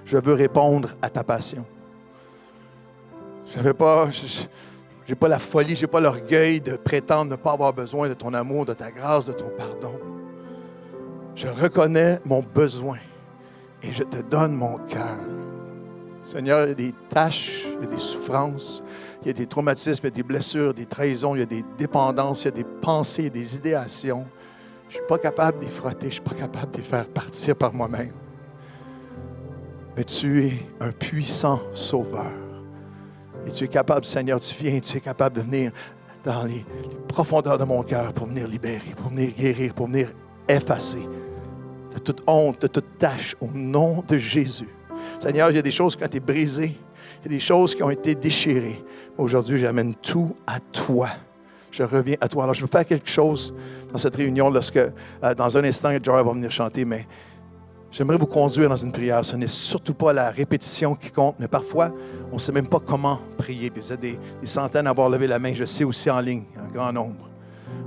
je veux répondre à ta passion. Je n'ai pas la folie, je n'ai pas l'orgueil de prétendre ne pas avoir besoin de ton amour, de ta grâce, de ton pardon. Je reconnais mon besoin et je te donne mon cœur. Seigneur, il y a des tâches, il y a des souffrances, il y a des traumatismes, il y a des blessures, des trahisons, il y a des dépendances, il y a des pensées, il y a des idéations. Je ne suis pas capable de les frotter, je ne suis pas capable de les faire partir par moi-même. Mais tu es un puissant sauveur. Et tu es capable, Seigneur, tu es capable de venir dans les profondeurs de mon cœur pour venir libérer, pour venir guérir, pour venir effacer de toute honte, de toute tâche, au nom de Jésus. Seigneur, il y a des choses qui ont été brisées, il y a des choses qui ont été déchirées. Aujourd'hui, j'amène tout à toi. Je reviens à toi. Alors, je veux faire quelque chose dans cette réunion lorsque, dans un instant, Joy va venir chanter, mais j'aimerais vous conduire dans une prière. Ce n'est surtout pas la répétition qui compte, mais parfois, on ne sait même pas comment prier. Puis vous êtes des centaines à avoir levé la main, je sais aussi en ligne, un grand nombre.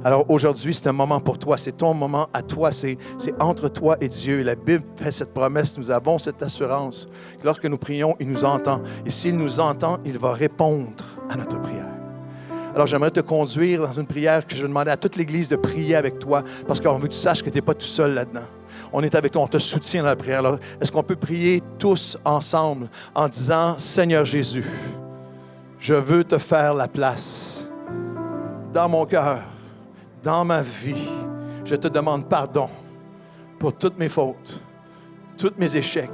Alors aujourd'hui, c'est un moment pour toi, c'est ton moment à toi, c'est entre toi et Dieu. Et la Bible fait cette promesse, nous avons cette assurance que lorsque nous prions, il nous entend. Et s'il nous entend, il va répondre à notre prière. Alors j'aimerais te conduire dans une prière que je demandais à toute l'Église de prier avec toi, parce qu'on veut que tu saches que tu n'es pas tout seul là-dedans. On est avec toi, on te soutient dans la prière. Alors, est-ce qu'on peut prier tous ensemble en disant, Seigneur Jésus, je veux te faire la place dans mon cœur, dans ma vie. Je te demande pardon pour toutes mes fautes, tous mes échecs.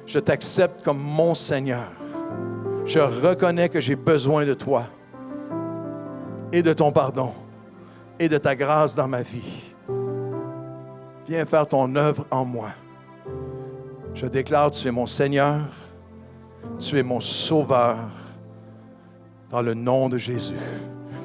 Je t'accepte comme mon Seigneur. Je reconnais que j'ai besoin de toi et de ton pardon et de ta grâce dans ma vie. Viens faire ton œuvre en moi. Je déclare, tu es mon Seigneur, tu es mon Sauveur, dans le nom de Jésus.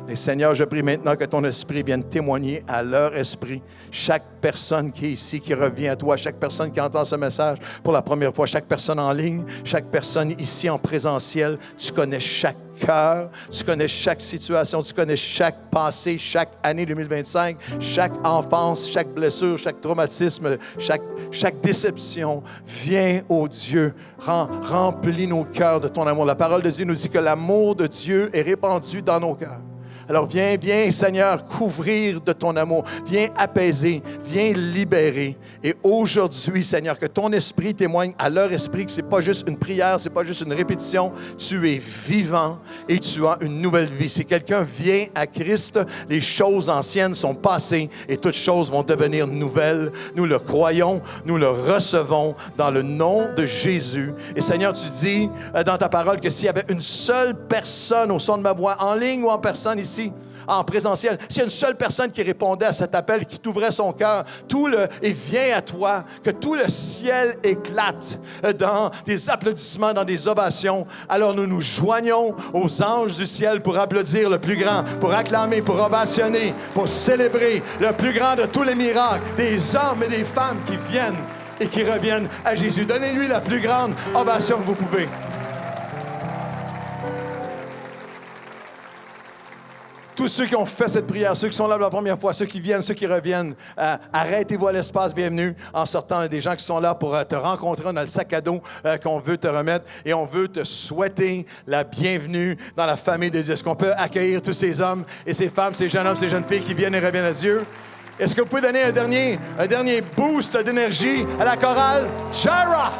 Et Seigneur, je prie maintenant que ton esprit vienne témoigner à leur esprit. Chaque personne qui est ici, qui revient à toi, chaque personne qui entend ce message pour la première fois, chaque personne en ligne, chaque personne ici en présentiel, tu connais chaque cœur, tu connais chaque situation, tu connais chaque passé, chaque année 2025, chaque enfance, chaque blessure, chaque traumatisme, chaque déception. Viens, ô Dieu, remplis nos cœurs de ton amour. La parole de Dieu nous dit que l'amour de Dieu est répandu dans nos cœurs. Alors viens, Seigneur, couvrir de ton amour. Viens apaiser, viens libérer. Et aujourd'hui, Seigneur, que ton esprit témoigne à leur esprit que ce n'est pas juste une prière, ce n'est pas juste une répétition. Tu es vivant et tu as une nouvelle vie. Si quelqu'un vient à Christ, les choses anciennes sont passées et toutes choses vont devenir nouvelles. Nous le croyons, nous le recevons dans le nom de Jésus. Et Seigneur, tu dis dans ta parole que s'il y avait une seule personne au son de ma voix, en ligne ou en personne ici, en présentiel, s'il y a une seule personne qui répondait à cet appel, qui t'ouvrait son cœur, et vient à toi, que tout le ciel éclate dans des applaudissements, dans des ovations, alors nous nous joignons aux anges du ciel pour applaudir le plus grand, pour acclamer, pour ovationner, pour célébrer le plus grand de tous les miracles, des hommes et des femmes qui viennent et qui reviennent à Jésus. Donnez-lui la plus grande ovation que vous pouvez. Tous ceux qui ont fait cette prière, ceux qui sont là pour la première fois, ceux qui viennent, ceux qui reviennent, arrêtez-vous à l'espace, bienvenue. En sortant, il y a des gens qui sont là pour te rencontrer. On a le sac à dos qu'on veut te remettre et on veut te souhaiter la bienvenue dans la famille de Dieu. Est-ce qu'on peut accueillir tous ces hommes et ces femmes, ces jeunes hommes, ces jeunes filles qui viennent et reviennent à Dieu? Est-ce que vous pouvez donner un dernier boost d'énergie à la chorale? Jara!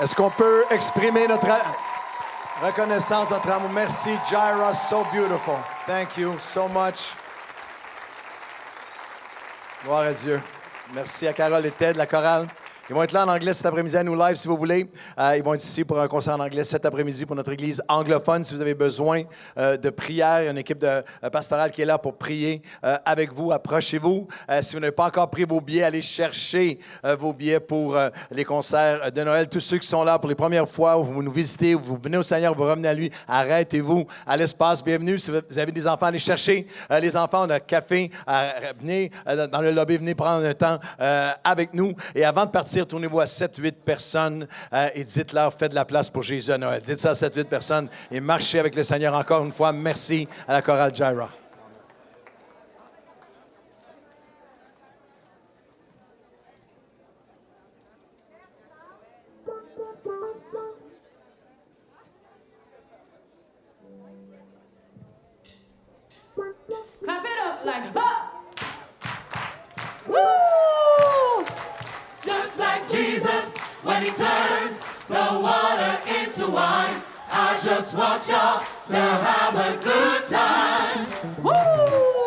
Est-ce qu'on peut exprimer notre Reconnaissance, notre amour. Merci, Jaira. So beautiful. Thank you so much. Gloire à Dieu. Merci à Carole et Ted, la chorale. Ils vont être là en anglais cet après-midi à nous live, si vous voulez. Ils vont être ici pour un concert en anglais cet après-midi pour notre église anglophone. Si vous avez besoin de prière, il y a une équipe de pastorale qui est là pour prier avec vous. Approchez-vous. Si vous n'avez pas encore pris vos billets, allez chercher vos billets pour les concerts de Noël. Tous ceux qui sont là pour les premières fois, où vous nous visitez, où vous venez au Seigneur, vous revenez à lui, arrêtez-vous à l'espace. Bienvenue. Si vous avez des enfants, allez chercher les enfants. On a café. Venez dans le lobby, venez prendre un temps avec nous. Et avant de partir, tournez-vous à 7-8 personnes et dites-leur, faites de la place pour Jésus à Noël. Dites ça à 7-8 personnes et marchez avec le Seigneur encore une fois. Merci à la chorale Jaira. Clap it up like, ha! Woo! Just like Jesus, when he turned the water into wine, I just want y'all to have a good time. Woo!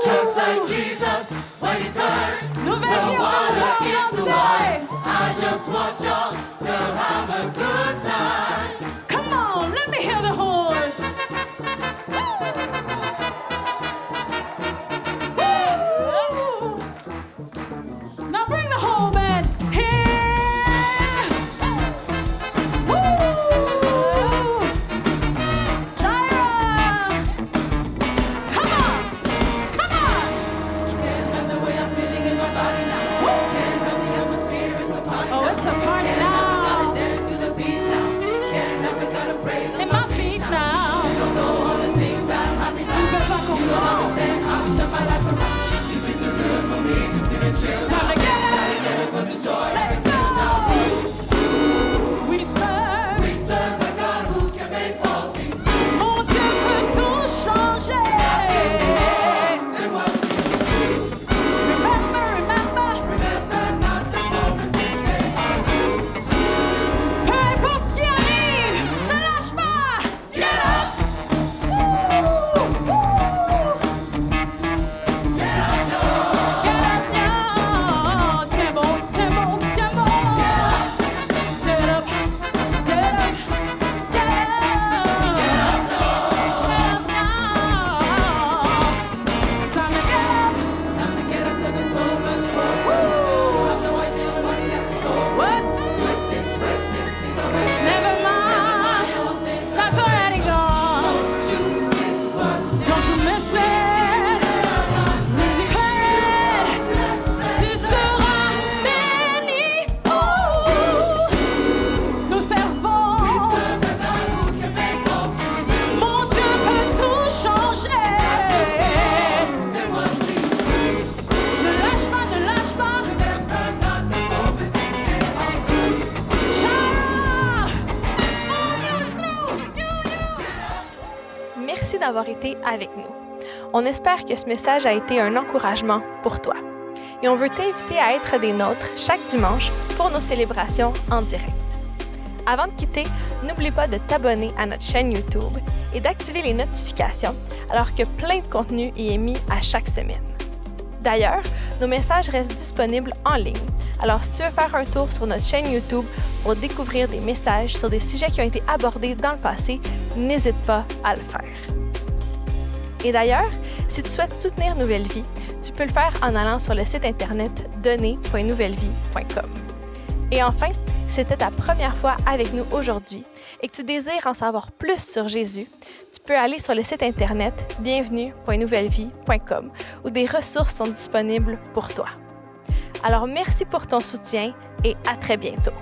Just like Jesus, when he turned Nouvelle the vie water encore, into Beyoncé. wine, I just want y'all to have a good time. Come on, let me hear the horns. Woo! Now bring the whole band here. Woo! Jaira. Come on. Come on. Can't have the way I'm feeling in my body now. Can't have the atmosphere, it's a party Oh, now. it's a party Can't have it, now. gotta dance to the beat now. Can't have it, gotta praise In my feet now. You don't know all the things that have me Super down. fucking You don't cool. understand how we turn my life around. These things are good for me to sit and chill. Time to get up. Cause it's joy. Let's go. We serve. We serve a God who can make all things new. Mon Dieu peut tout changer. And what we Remember, remember. remember not the former things they are. Peu importe ce qui arrive, ne lâche pas. Get up! Get up now. Tiens bon, tiens bon, tiens bon. Get up, get up, get up. Get up now. Time to get up. Time to get up cause there's so much more. You have no idea what he has in store. What? Good things, great things, he's already Never mind. all things. That's already gone. You miss what's Don't you miss it? Declare it. Tu seras béni. Oh, nous servons. serve a God who can make all things new. Mon Dieu peut tout changer. And what we Ne lâche pas, ne lâche pas. remember not the former things they are. Jaira, on is through. Merci d'avoir été avec nous. On espère que ce message a été un encouragement pour toi. Et on veut t'inviter à être des nôtres chaque dimanche pour nos célébrations en direct. Avant de quitter, n'oublie pas de t'abonner à notre chaîne YouTube et d'activer les notifications alors que plein de contenu y est mis à chaque semaine. D'ailleurs, nos messages restent disponibles en ligne. Alors, si tu veux faire un tour sur notre chaîne YouTube pour découvrir des messages sur des sujets qui ont été abordés dans le passé, n'hésite pas à le faire. Et d'ailleurs, si tu souhaites soutenir Nouvelle Vie, tu peux le faire en allant sur le site internet donner.nouvellevie.com. Et enfin, si c'était ta première fois avec nous aujourd'hui et que tu désires en savoir plus sur Jésus, tu peux aller sur le site internet bienvenue.nouvellevie.com où des ressources sont disponibles pour toi. Alors merci pour ton soutien et à très bientôt.